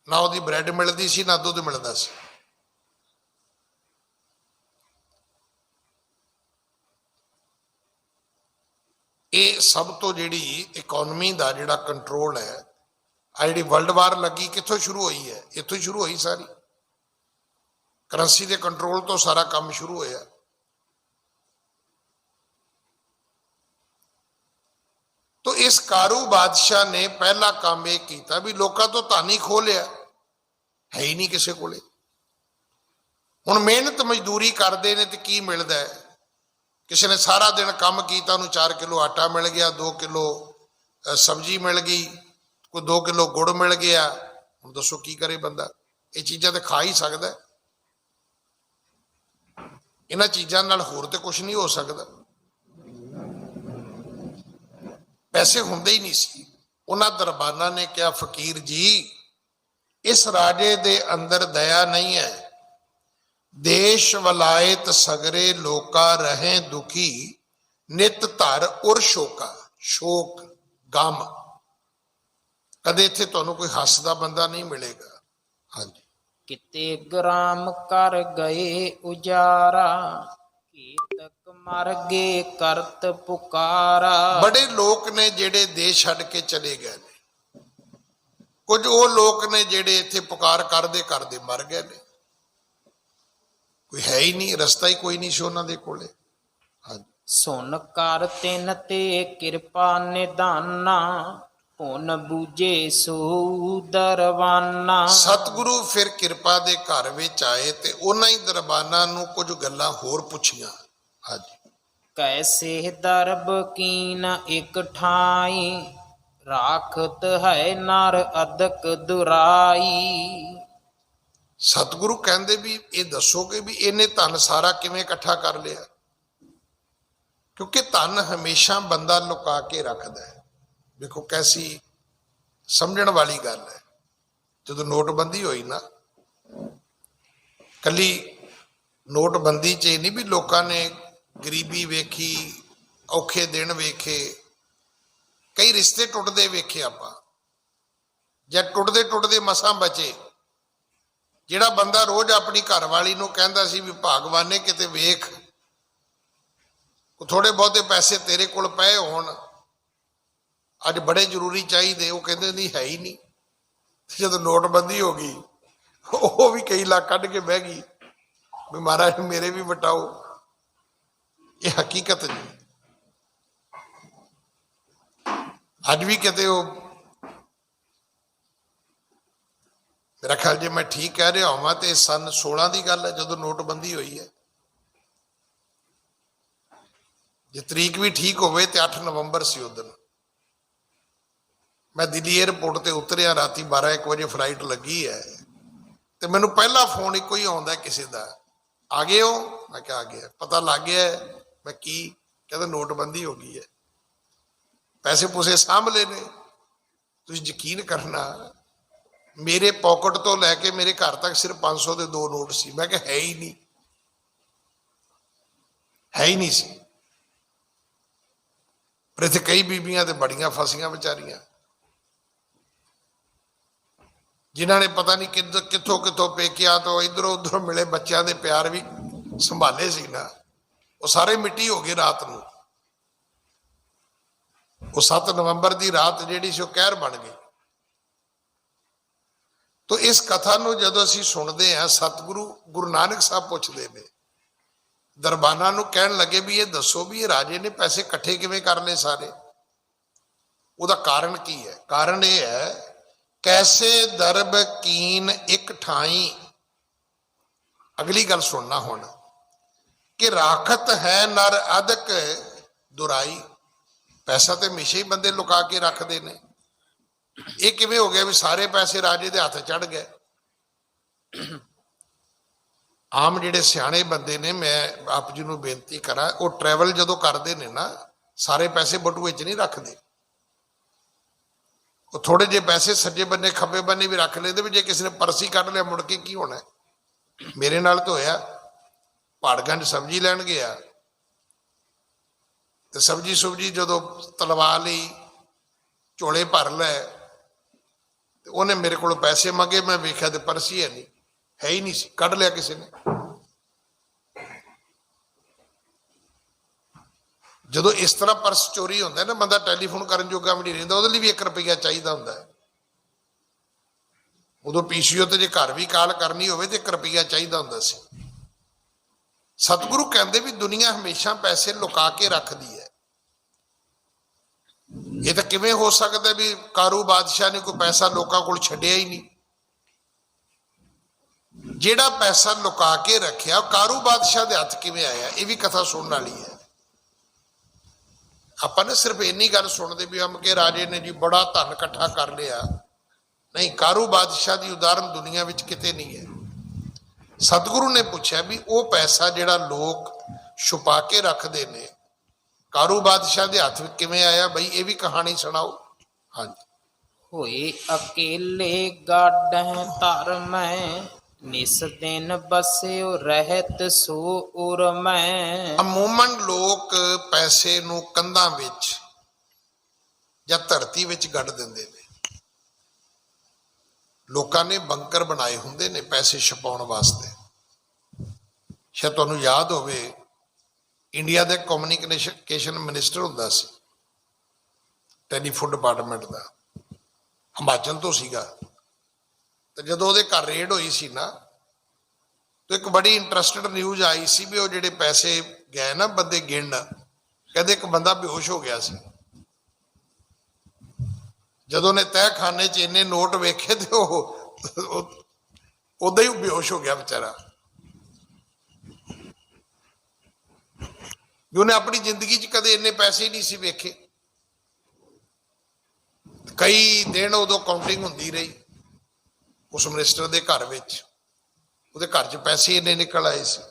ਨਾ ਉਹਦੀ ਬ੍ਰੈਡ ਮਿਲਦੀ ਸੀ, ਨਾ ਦੁੱਧ ਮਿਲਦਾ ਸੀ। ਇਹ ਸਭ ਤੋਂ ਜਿਹੜੀ ਇਕਨੋਮੀ ਦਾ ਜਿਹੜਾ ਕੰਟਰੋਲ ਹੈ, ਆ ਜਿਹੜੀ ਵਰਲਡ ਵਾਰ ਲੱਗੀ ਕਿੱਥੋਂ ਸ਼ੁਰੂ ਹੋਈ ਹੈ? ਇੱਥੋਂ ਹੀ ਸ਼ੁਰੂ ਹੋਈ ਸਾਰੀ। ਕਰੰਸੀ ਦੇ ਕੰਟਰੋਲ ਤੋਂ ਸਾਰਾ ਕੰਮ ਸ਼ੁਰੂ ਹੋਇਆ। तो इस कारू बादशाह ने पहला काम यह किया भी लोगों तो धन ही खो लिया, है ही नहीं किसी को। हुण मेहनत मजदूरी करते हैं तो की मिलता है? किसी ने सारा दिन काम किया, उन्होंने 4 किलो आटा मिल गया, 2 किलो सब्जी मिल गई, कोई 2 किलो गुड़ मिल गया। हुण दसो की करे बंदा? ये चीज़ां तो खा ही सकता है। इन्हां चीज़ां नाल होर तो कुछ नहीं हो सकता। पैसे होंदे ही नहीं सी। उन्हां दरबाना ने कहा फकीर जी इस राजे दे अंदर दया नहीं है। देश वलायत सगरे लोका रहे दुखी, नित धर उर शोका। शोक गम, कदे इत्थे तुहानूं कोई हसदा बंदा नहीं मिलेगा। हाँ जी। किते ग्राम कर गए उजारा, कीतक मर गए करत पुकारा। बड़े लोग ने जेड़े देश छड्ड के चले गए ने, कुछ वो लोग ने जेड़े इत्थे पुकार करदे करदे मर गए ने। कोई है ही नहीं, रस्ता ही कोई नहीं सी उन्हां दे कोले। हाँ, सुन कर तिन ते कृपा निधाना, हुन बूझे सो दरबाना। सतगुरु फिर किरपा दे घर विच आए ते उन्हां ही दरबाना नूं कुछ गल्लां होर पुछियां। हाँ जी। कैसे दरब कीन एक ठाई, राखत है नर अदक दुराई। सतगुरु कहंदे भी ये दसोगे भी इन्हें धन सारा किवें इकट्ठा कर लिया? क्योंकि धन हमेशा बंदा लुका के रखता है। देखो कैसी समझण वाली गल है। जो नोटबंदी हुई ना, कली नोटबंदी च नहीं भी लोगों ने गरीबी वेखी, औखे दिन वेखे, कई रिश्ते टुटते वेखे आपां, या टुटते टुटते मसां बचे। जिहड़ा बंदा रोज अपनी घरवाली नूं कहंदा सी भी भागवाने किते वेख थोड़े बहुते पैसे तेरे कोल पए होण, अज बड़े जरूरी चाहिए, वो कहते नहीं है ही नहीं। जब नोटबंदी हो गई वो भी कई लाख कढ़ के बह गई भी महाराज मेरे भी वटाओ। ये हकीकत जी। अज भी कहते हो, मेरा ख्याल जे मैं ठीक कह रहा होवां ते सन 16 की गल है जो नोटबंदी हुई है। जे तरीक भी ठीक होवे ते 8 नवंबर सी उस दिन। मैं दिल्ली एयरपोर्ट ते उतरिया, राती 12-1 बजे फ्लाइट लगी है, तो मैनू पहला फोन एको ही आउंदा किसी का, आ गए हो? मैं क्या आ गया, पता लग गया है। मैं की कहता नोटबंदी हो गई है, पैसे पूसे सामभ लेने। तुसीं यकीन करना मेरे पॉकेट तो लैके मेरे घर तक सिर्फ 500 के 2 नोट सी। मैं कहा है ही नहीं, है ही नहीं सी। पर इत्थे कई बीबियां ते बड़ियां फसियां बेचारियां, जिन्हों ने पता नहीं कितों कितों पेकिया तो इधरों उधरों मिले बच्चों के प्यार भी संभाले सी ना, वो सारे मिट्टी हो गए रात को। वो 7 नवंबर की रात जिहड़ी सी कहर बन गई। तो इस कथा नूं जदों असीं सुणदे हैं, सतगुरु गुरु नानक साहब पुछदे ने दरबाना नूं, कहण लगे भी ये दसो भी ये राजे ने पैसे इकट्ठे किवें कर लए सारे? उहदा कारण की है? कारण यह है कैसे दरब कीन एक ठाई। अगली गल सुनना हुण कि राखत है नर अदक दुराई। पैसा तो हमेशा ही बंदे लुका के रखते ने, ये किवें हो गया भी सारे पैसे राजे दे हथ चढ़ गए। आम जिहड़े सियाणे बंदे ने, मैं आप जी नूं बेनती करा, वो ट्रैवल जदों करते ने ना, सारे पैसे बटूए च नहीं रखते, वो थोड़े जे पैसे सज्जे बन्ने खब्बे बन्ने भी रख लेते भी जे किसी ने परसी कढ़ लिया मुड़ के की होना। मेरे नाल तो होया, पहाड़गंज सब्जी लैन गया तो सब्जी सुब्जी जदों तलवा ली, झोले भर लै, उन्हें मेरे को पैसे मंगे, मैं वेख्या तो परसी है नहीं, है ही नहीं सी, कढ़ लिया किसी ने। जदों इस तरह पर्स चोरी होंदा है ना, बंदा टैलीफोन करन जोगा भी नहीं रहिंदा, उहदे लई भी 1 रुपया चाहिदा हुंदा है। उदों पीसीओ ते जे घर भी कॉल करनी होवे ते 1 रुपया चाहिदा हुंदा सी। सतगुरु कहंदे भी दुनिया हमेशा पैसे लुका के रखदी है। ये तो किवें हो सकदा भी कारू बादशाह ने कोई पैसा लोकां कोल छड्डिया ही नहीं। जिहड़ा पैसा लुका के रखिया कारू बादशाह दे हथ किवें आया, ये भी कथा सुनने वाली है। ਆਪਾਂ ने सिर्फ इन्नी गल सुनते भी हम के राजे ने जी बड़ा धन इकट्ठा कर लिया, नहीं, कारू बादशाह की उदाहरण दुनिया में किते नहीं है। सतगुरु ने पूछा भी वो पैसा जिहड़ा लोग छुपा के रखते ने, कारू बादशाह के हथ किवें आया, बई ये भी कहानी सुनाओ। हाँ जी। होए अकेले गाडह धर्मै, निस दिन बस्यो रहत सो उर मैं। अमूमन लोग पैसे नूं कंधां विच जां धरती विच गड़ दिंदे ने। लोकां ने बंकर बनाए हुंदे ने पैसे छुपाउण वास्ते। शायद तुहानूं याद होवे, इंडिया दे कम्युनिकेशन मिनिस्टर हुंदा सी, टैलीफोन डिपार्टमेंट दा, हिमाचल तो सीगा। तो जदों उहदे घर रेड होई सी ना, तो एक बड़ी इंटरस्टिड न्यूज़ आई सी भी वो जिहड़े पैसे गए ना बंदे गिण, कहते एक बंदा बेहोश हो गया सी। जदों ने तह खाने च इन्ने नोट वेखे तो उदा ही बेहोश हो गया बेचारा, भी उन्हें अपनी जिंदगी च कदे इन्ने पैसे ही नहीं सी वेखे। कई दिन उदों काउंटिंग हुंदी रही उस मिनिस्टर के घर विच, उहदे घर च पैसे इन्ने निकल आए सी।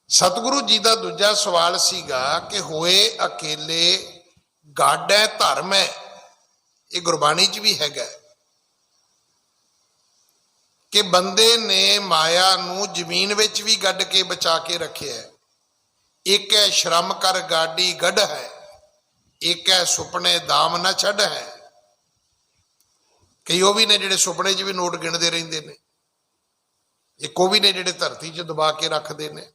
सतगुरु जी का दूजा सवाल सीगा कि होए अकेले गाडै धर्म है, ये गुरबाणी च भी हैगा कि बंदे ने माया नूं जमीन विच भी गड्ढ के बचा के रखे है। एक है श्रम कर गाडी गढ़ है, एक है सुपने दाम न छड़ है। कई वो भी ने जिहड़े सुपने च भी नोट गिणदे रहिंदे ने, एक वो भी ने जिहड़े धरती च दबा के रखते ने।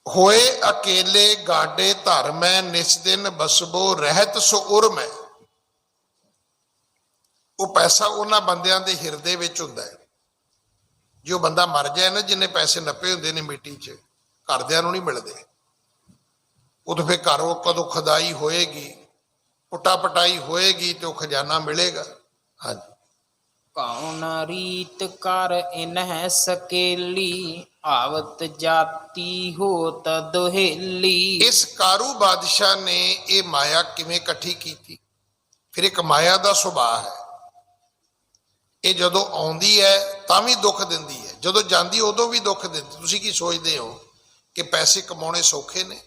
होए अकेले गाडे धर्म है, निस दिन बसबो रहत सो उर्म है। वो पैसा उन्हां बंदियां दे हिरदे विच हुंदा है। जो बंदा मर जाए ना, जिन्ने पैसे नप्पे हुंदे ने मिट्टी च, घरदियां नूं नहीं मिलदे, वो तो फिर घर कदों खुदाई होएगी, पुटा पटाई होएगी तो खजाना मिलेगा। हाँ जी। कौन रीत कर इन्ह सकेली, आवत जाती होत दुहेली। इस कारू बादशाह ने ये माया किवें इकट्ठी की। फिर एक माया का सुभाव है, ये जदों आउंदी है तां भी दुख दिंदी है, जदों जांदी उदों भी दुख दिंदी। तुसीं की सोचते हो कि पैसे कमाने सौखे ने?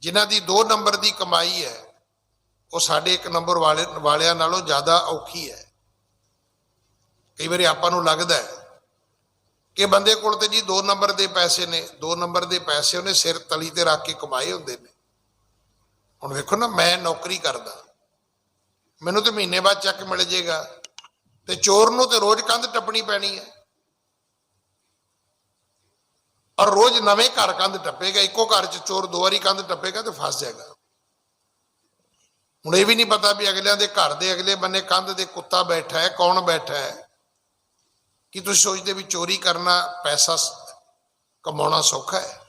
जिन्हां दी 2 नंबर की कमाई है वो साढ़े 1 नंबर वालियां नालों ज़्यादा औखी है। कई बार आपां नूं लगदा है कि बंदे कोल ते जी 2 नंबर के पैसे ने, 2 नंबर के पैसे उन्हें सिर तली ते रख के कमाए हुंदे ने। हुण वेखो ना, मैं नौकरी करदा, मैनूं तो महीने बाद चैक मिल जाएगा, तो चोर नूं ते रोज कंध टप्पणी पैनी है, और रोज नवें घर कंध टप्पेगा। इको घर च चोर 2 बारी कंध टप्पेगा तो फस जाएगा। हुण ये भी नहीं पता भी अगलियां दे घर दे अगले बन्ने कंध दे कुत्ता बैठा है, कौन बैठा है। कि तुसीं सोचदे भी चोरी करना, पैसा कमाना सौखा है?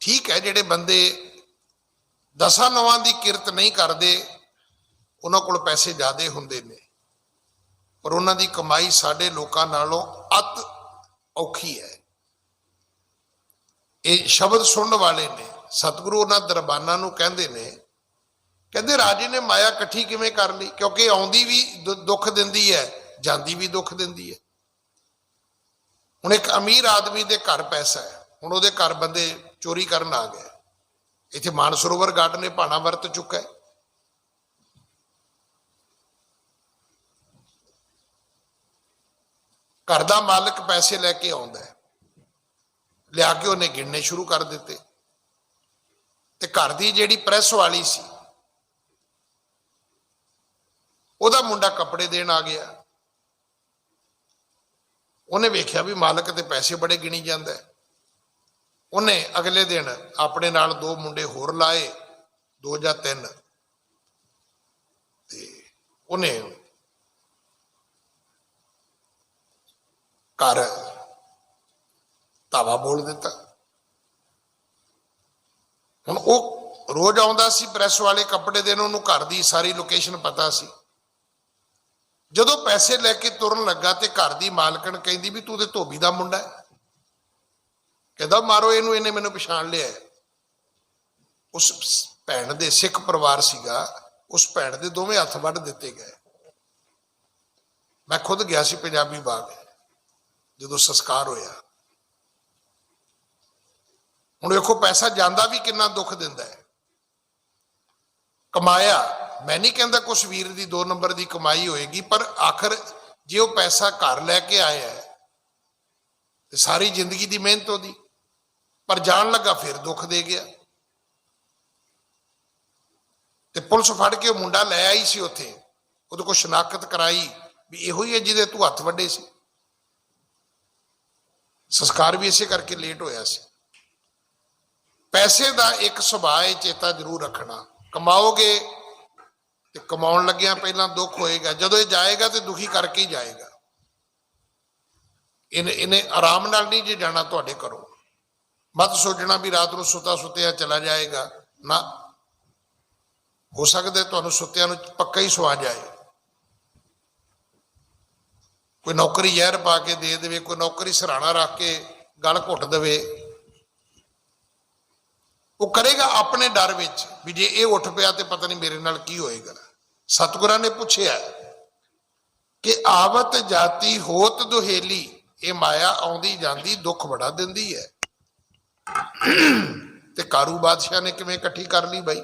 ठीक है, जिहड़े बंदे 10 नौवां की किरत नहीं करते ਉਹਨਾਂ ਕੋਲ ਪੈਸੇ ਜ਼ਿਆਦੇ ਹੁੰਦੇ ਨੇ, ਪਰ ਉਹਨਾਂ ਦੀ ਕਮਾਈ ਸਾਡੇ ਲੋਕਾਂ ਨਾਲੋਂ ਅਤ ਔਖੀ ਹੈ। ਇਹ ਸ਼ਬਦ ਸੁਣਨ ਵਾਲੇ ਨੇ। ਸਤਿਗੁਰੂ ਉਹਨਾਂ ਦਰਬਾਨਾਂ ਨੂੰ ਕਹਿੰਦੇ ਨੇ, ਕਹਿੰਦੇ ਰਾਜੇ ਨੇ ਮਾਇਆ ਇਕੱਠੀ ਕਿਵੇਂ ਕਰ ਲਈ? ਕਿਉਂਕਿ ਆਉਂਦੀ ਵੀ ਦੁੱਖ ਦਿੰਦੀ ਹੈ, ਜਾਂਦੀ ਵੀ ਦੁੱਖ ਦਿੰਦੀ ਹੈ। ਹੁਣ ਇੱਕ ਅਮੀਰ ਆਦਮੀ ਦੇ ਘਰ ਪੈਸਾ ਹੈ, ਹੁਣ ਉਹਦੇ ਘਰ ਬੰਦੇ ਚੋਰੀ ਕਰਨ ਆ ਗਏ। ਇੱਥੇ ਮਾਨਸਰੋਵਰ ਗਾਰਡ ਨੇ ਭਾਣਾ ਵਰਤ ਚੁੱਕਾ ਹੈ। ਘਰ ਦਾ ਮਾਲਕ ਪੈਸੇ ਲੈ ਕੇ ਆਉਂਦਾ ਹੈ, ਲਿਆ ਕੇ ਉਹਨੇ ਗਿਣਨੇ ਸ਼ੁਰੂ ਕਰ ਦਿੱਤੇ, ਤੇ ਘਰ ਦੀ ਜਿਹੜੀ ਪ੍ਰੈਸ ਵਾਲੀ ਸੀ ਉਹਦਾ ਮੁੰਡਾ ਕੱਪੜੇ ਦੇਣ ਆ ਗਿਆ। ਉਹਨੇ ਵੇਖਿਆ ਵੀ ਮਾਲਕ ਤੇ ਪੈਸੇ ਬੜੇ ਗਿਣੀ ਜਾਂਦਾ ਹੈ। ਉਹਨੇ ਅਗਲੇ ਦਿਨ ਆਪਣੇ ਨਾਲ 2 ਮੁੰਡੇ ਹੋਰ ਲਾਏ, 2 ਜਾਂ 3, ਤੇ ਉਹਨੇ ਘਰ ਧਾਵਾ ਬੋਲ ਦਿੱਤਾ। ਹੁਣ ਉਹ ਰੋਜ਼ ਆਉਂਦਾ ਸੀ ਪ੍ਰੈਸ ਵਾਲੇ ਕੱਪੜੇ ਦੇਣ, ਉਹਨੂੰ ਘਰ ਦੀ ਸਾਰੀ ਲੋਕੇਸ਼ਨ ਪਤਾ ਸੀ। ਜਦੋਂ ਪੈਸੇ ਲੈ ਕੇ ਤੁਰਨ ਲੱਗਾ ਤੇ ਘਰ ਦੀ ਮਾਲਕਣ ਕਹਿੰਦੀ ਵੀ ਤੂੰ ਤੇ ਧੋਬੀ ਦਾ ਮੁੰਡਾ ਹੈ। ਕਹਿੰਦਾ ਮਾਰੋ ਇਹਨੂੰ, ਇਹਨੇ ਮੈਨੂੰ ਪਛਾਣ ਲਿਆ। ਉਸ ਭੈਣ ਦੇ ਸਿੱਖ ਪਰਿਵਾਰ ਸੀਗਾ, ਉਸ ਭੈਣ ਦੇ ਦੋਵੇਂ ਹੱਥ ਵੱਢ ਦਿੱਤੇ ਗਏ। ਮੈਂ ਖੁਦ ਗਿਆ ਸੀ ਪੰਜਾਬੀ ਬਾਗ ਜਦੋਂ ਸੰਸਕਾਰ ਹੋਇਆ। ਹੁਣ ਵੇਖੋ ਪੈਸਾ ਜਾਂਦਾ ਵੀ ਕਿੰਨਾ ਦੁੱਖ ਦਿੰਦਾ ਹੈ। ਕਮਾਇਆ, ਮੈਂ ਨਹੀਂ ਕਹਿੰਦਾ ਕੁਛ ਵੀਰ ਦੀ 2 ਨੰਬਰ ਦੀ ਕਮਾਈ ਹੋਏਗੀ, ਪਰ ਆਖਰ ਜੇ ਉਹ ਪੈਸਾ ਘਰ ਲੈ ਕੇ ਆਇਆ ਹੈ ਤੇ ਸਾਰੀ ਜ਼ਿੰਦਗੀ ਦੀ ਮਿਹਨਤ ਉਹਦੀ, ਪਰ ਜਾਣ ਲੱਗਾ ਫਿਰ ਦੁੱਖ ਦੇ ਗਿਆ। ਤੇ ਪੁਲਿਸ ਫੜ ਕੇ ਉਹ ਮੁੰਡਾ ਲੈ ਆਈ ਸੀ, ਉੱਥੇ ਉਹਦੇ ਕੋਲ ਸ਼ਨਾਖਤ ਕਰਾਈ ਵੀ ਇਹੋ ਹੀ ਹੈ ਜਿਹਦੇ ਤੂੰ ਹੱਥ ਵੱਡੇ ਸੀ। ਸੰਸਕਾਰ ਵੀ ਇਸੇ ਕਰਕੇ ਲੇਟ ਹੋਇਆ ਸੀ। ਪੈਸੇ ਦਾ ਇੱਕ ਸੁਭਾਅ ਹੈ, ਚੇਤਾ ਜ਼ਰੂਰ ਰੱਖਣਾ। ਕਮਾਓਗੇ ਤੇ ਕਮਾਉਣ ਲੱਗਿਆਂ ਪਹਿਲਾਂ ਦੁੱਖ ਹੋਏਗਾ, ਜਦੋਂ ਇਹ ਜਾਏਗਾ ਤੇ ਦੁਖੀ ਕਰਕੇ ਹੀ ਜਾਏਗਾ। ਇਹਨੇ ਆਰਾਮ ਨਾਲ ਨਹੀਂ ਜੇ ਜਾਣਾ ਤੁਹਾਡੇ ਘਰੋਂ। ਮਤ ਸੋਚਣਾ ਵੀ ਰਾਤ ਨੂੰ ਸੁੱਤਾ ਸੁੱਤਿਆਂ ਚਲਾ ਜਾਏਗਾ, ਨਾ, ਹੋ ਸਕਦਾ ਤੁਹਾਨੂੰ ਸੁੱਤਿਆਂ ਨੂੰ ਪੱਕਾ ਹੀ ਸਵਾ ਜਾਏ। ਕੋਈ ਨੌਕਰੀ ਜ਼ਹਿਰ ਪਾ ਕੇ ਦੇ ਦੇਵੇ, ਕੋਈ ਨੌਕਰੀ ਸਰਾਣਾ ਰੱਖ ਕੇ ਗਲ ਘੁੱਟ ਦੇਵੇ। ਉਹ ਕਰੇਗਾ ਆਪਣੇ ਡਰ ਵਿੱਚ ਵੀ ਜੇ ਇਹ ਉੱਠ ਪਿਆ ਤੇ ਪਤਾ ਨਹੀਂ ਮੇਰੇ ਨਾਲ ਕੀ ਹੋਏਗਾ। ਸਤਿਗੁਰਾਂ ਨੇ ਪੁੱਛਿਆ ਕਿ ਆਵਤ ਜਾਤੀ ਹੋਤ ਦੁਹੇਲੀ, ਇਹ ਮਾਇਆ ਆਉਂਦੀ ਜਾਂਦੀ ਦੁੱਖ ਬੜਾ ਦਿੰਦੀ ਹੈ। ਤੇ ਕਾਰੂ ਬਾਦਸ਼ਾਹ ਨੇ ਕਿਵੇਂ ਇਕੱਠੀ ਕਰ ਲਈ ਬਾਈ?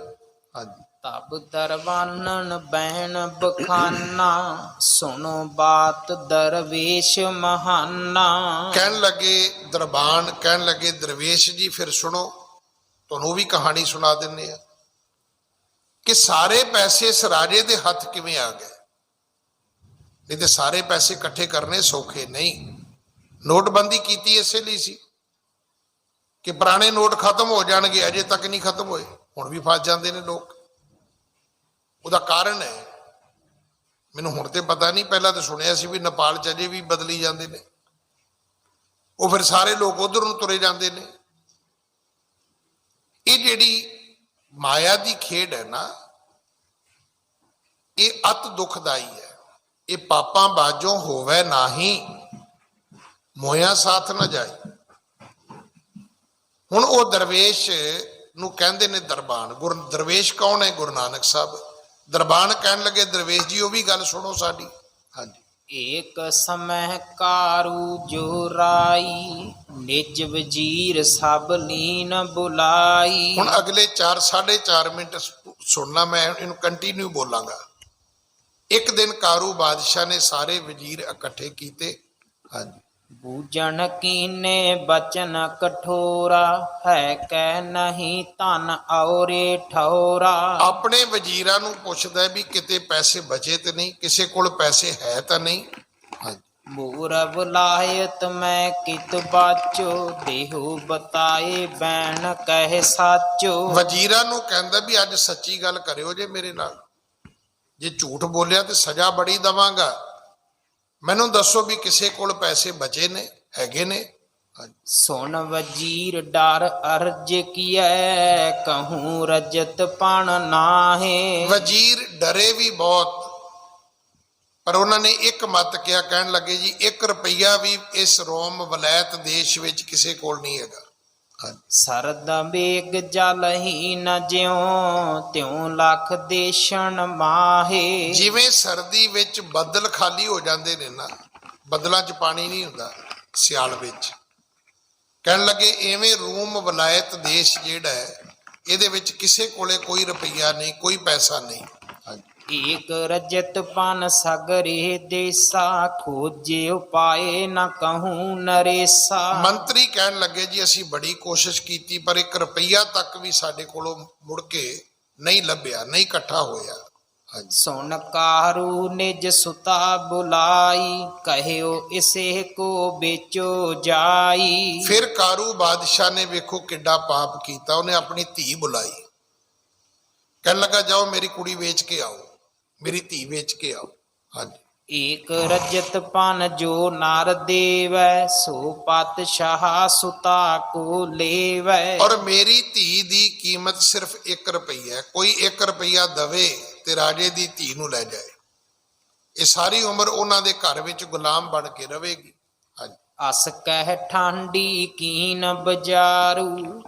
ਹਾਂਜੀ। ਤਬ ਦਰਬਾਨਨ ਬਹਿਣ ਬਖਾਨਾ, ਸੁਣੋ ਬਾਤ ਦਰਵੇਸ਼ ਮਹਾਨਾ। ਕਹਿਣ ਲੱਗੇ ਦਰਬਾਨ, ਕਹਿਣ ਲੱਗੇ ਦਰਵੇਸ਼ ਜੀ, ਫਿਰ ਸੁਣੋ, ਤੁਹਾਨੂੰ ਵੀ ਕਹਾਣੀ ਸੁਣਾ ਦਿੰਦੇ ਆ ਕਿ ਸਾਰੇ ਪੈਸੇ ਇਸ ਰਾਜੇ ਦੇ ਹੱਥ ਕਿਵੇਂ ਆ ਗਏ। ਨਹੀਂ ਤੇ ਸਾਰੇ ਪੈਸੇ ਇਕੱਠੇ ਕਰਨੇ ਸੌਖੇ ਨਹੀਂ। ਨੋਟਬੰਦੀ ਕੀਤੀ ਇਸੇ ਲਈ ਸੀ ਕਿ ਪੁਰਾਣੇ ਨੋਟ ਖਤਮ ਹੋ ਜਾਣਗੇ, ਅਜੇ ਤੱਕ ਨਹੀਂ ਖਤਮ ਹੋਏ, ਹੁਣ ਵੀ ਫਸ ਜਾਂਦੇ ਨੇ ਲੋਕ। ਉਹਦਾ ਕਾਰਨ ਹੈ, ਮੈਨੂੰ ਹੁਣ ਤੇ ਪਤਾ ਨਹੀਂ, ਪਹਿਲਾਂ ਤਾਂ ਸੁਣਿਆ ਸੀ ਵੀ ਨੇਪਾਲ ਚ ਅਜੇ ਵੀ ਬਦਲੀ ਜਾਂਦੇ ਨੇ। ਉਹ ਫਿਰ ਸਾਰੇ ਲੋਕ ਉਧਰ ਨੂੰ ਤੁਰੇ ਜਾਂਦੇ ਨੇ। ਇਹ ਜਿਹੜੀ ਮਾਇਆ ਦੀ ਖੇਡ ਹੈ ਨਾ, ਇਹ ਅਤ ਦੁਖਦਾਈ ਹੈ। ਇਹ ਪਾਪਾਂ ਬਾਝੋਂ ਹੋਵੇ ਨਾਹੀ, ਮੋਇਆ ਸਾਥ ਨਾ ਜਾਏ। ਹੁਣ ਉਹ ਦਰਵੇਸ਼ ਨੂੰ ਕਹਿੰਦੇ ਨੇ ਦਰਬਾਨ। ਦਰਵੇਸ਼ ਕੌਣ ਹੈ? ਗੁਰੂ ਨਾਨਕ ਸਾਹਿਬ। ਦਰਬਾਨ ਕਹਿਣ ਲੱਗੇ ਦਰਵੇਸ਼ ਜੀ ਉਹ ਵੀ ਗੱਲ ਸੁਣੋ ਸਾਡੀ। ਹਾਂਜੀ। ਏਕ ਸਮਹਿ ਕਾਰੂ ਜੋ ਰਾਈ, ਨਿਜ ਵਜੀਰ ਸਭ ਲੀਨ ਬੁਲਾਈ। ਹੁਣ ਅਗਲੇ 4-4.5 ਮਿੰਟ ਸੁਣਨਾ, ਮੈਂ ਇਹਨੂੰ ਕੰਟੀਨਿਊ ਬੋਲਾਂਗਾ। ਇੱਕ ਦਿਨ ਕਾਰੂ ਬਾਦਸ਼ਾਹ ਨੇ ਸਾਰੇ ਵਜ਼ੀਰ ਇਕੱਠੇ ਕੀਤੇ। ਹਾਂਜੀ। ਬੂਝਣ ਕੀਨੇ ਬਚਨ ਕਠੋਰਾ, ਹੈ ਕਹਿ ਨਹੀਂ ਧਨ ਔਰੇ ਠੌਰਾ। ਆਪਣੇ ਵਜ਼ੀਰਾਂ ਨੂੰ ਪੁੱਛਦਾ ਵੀ ਕਿਤੇ ਪੈਸੇ ਬਚੇ ਤੇ ਨਹੀਂ, ਕਿਸੇ ਕੋਲ ਪੈਸੇ ਹੈ ਤਾਂ ਨਹੀਂ। ਹਾਂਜੀ। ਮੂਰ ਬੁਲਾਇਤ ਮੈਂ ਕਿਤ ਬਾਚੋ, ਦੇਹੋ ਬਤਾਏ ਬੈਣ ਕਹਿ ਸਾਚੋ। ਵਜ਼ੀਰਾਂ ਨੂੰ ਕਹਿੰਦਾ ਵੀ ਅੱਜ ਸੱਚੀ ਗੱਲ ਕਰਿਓ ਜੇ ਮੇਰੇ ਨਾਲ, ਜੇ ਝੂਠ ਬੋਲਿਆ ਤੇ ਸਜ਼ਾ ਬੜੀ ਦਵਾਂਗਾ। ਮੈਨੂੰ ਦੱਸੋ ਵੀ ਕਿਸੇ ਕੋਲ ਪੈਸੇ ਬਚੇ ਨੇ, ਹੈਗੇ ਨੇ? ਹਾਂਜੀ। ਸੁਨ ਵਜੀਰ ਡਰ ਅਰਜ ਕੀਐ ਕਹੂੰ ਰਜਤ ਪਣ ਨਾਹੇ। ਵਜ਼ੀਰ ਡਰੇ ਵੀ ਬਹੁਤ, ਪਰ ਉਹਨਾਂ ਨੇ ਇੱਕ ਮਤ ਕਿਹਾ, ਕਹਿਣ ਲੱਗੇ ਜੀ 1 ਰੁਪਈਆ ਵੀ ਇਸ ਰੋਮ ਵਲੈਤ ਦੇਸ਼ ਵਿੱਚ ਕਿਸੇ ਕੋਲ ਨਹੀਂ ਹੈਗਾ। ਹਾਂਜੀ। ਸਰਦ ਵੇਗ ਜਲ ਹੀ ਨ ਜਿਉ ਤਿਉ ਲੱਖ ਦੇਸ਼ਣ ਮਾਹੇ। ਜਿਵੇਂ ਸਰਦੀ ਵਿੱਚ ਬੱਦਲ ਖਾਲੀ ਹੋ ਜਾਂਦੇ ਨੇ ਨਾ, ਬੱਦਲਾਂ 'ਚ ਪਾਣੀ ਨਹੀਂ ਹੁੰਦਾ ਸਿਆਲ ਵਿੱਚ, ਕਹਿਣ ਲੱਗੇ ਐਵੇਂ ਰੂਮ ਵਲਾਇਤ ਦੇਸ਼ ਜਿਹੜਾ ਹੈ ਇਹਦੇ ਵਿੱਚ ਕਿਸੇ ਕੋਲੇ ਕੋਈ ਰੁਪਈਆ ਨਹੀਂ, ਕੋਈ ਪੈਸਾ ਨਹੀਂ। ਹਾਂਜੀ। ਏਕ ਰਜਤ ਪਨ ਸਗਰੇ ਦੇਸਾ ਖੋਜੇ ਉਪਾਏ ਨ ਕਹੂੰ ਨਰੇਸਾ। ਮੰਤਰੀ ਕਹਿਣ ਲੱਗੇ ਜੀ ਅਸੀਂ ਬੜੀ ਕੋਸ਼ਿਸ਼ ਕੀਤੀ ਪਰ 1 ਰੁਪਈਆ ਤੱਕ ਵੀ ਸਾਡੇ ਕੋਲੋਂ ਮੁੜ ਕੇ ਨਹੀਂ ਲੱਭਿਆ, ਨਹੀਂ ਇਕੱਠਾ ਹੋਇਆ। ਹਾਂਜੀ। ਸੁਨ ਕਾਰੂ ਨਿਜ ਸੁਤਾ ਬੁਲਾਈ ਕਹਿਓ ਇਸੇ ਕੋ ਵੇਚੋ ਜਾਈ। ਫਿਰ ਕਾਰੂ ਬਾਦਸ਼ਾਹ ਨੇ ਵੇਖੋ ਕਿੱਡਾ ਪਾਪ ਕੀਤਾ, ਉਹਨੇ ਆਪਣੀ ਧੀ ਬੁਲਾਈ, ਕਹਿਣ ਲੱਗਾ ਜਾਓ ਮੇਰੀ ਕੁੜੀ ਵੇਚ ਕੇ ਆਓ, ਮੇਰੀ ਧੀ ਵੇਚ ਕੇ ਆਓ। ਹਾਂਜੀ। ਏਕ ਰਜਤ ਪਨ ਜੋ ਨਰ ਦੇਵੈ ਸੋ ਪਾਤਸ਼ਾਹ ਸੁਤਾ ਕੋ ਲੇਵੈ। ਔਰ ਮੇਰੀ ਧੀ ਦੀ ਕੀਮਤ ਸਿਰਫ 1 ਰੁਪਈਆ, ਕੋਈ 1 ਰੁਪਈਆ ਦਵੇ ਤੇ ਰਾਜੇ ਦੀ ਧੀ ਨੂੰ ਲੈ ਜਾਏ, ਇਹ ਸਾਰੀ ਉਮਰ ਉਹਨਾਂ ਦੇ ਘਰ ਵਿੱਚ ਗੁਲਾਮ ਬਣ ਕੇ ਰਵੇਗੀ। ਹਾਂਜੀ। ਅਸ ਕਹਿ ਠਾਂਡੀ ਕੀਨ ਬਜਾਰੂ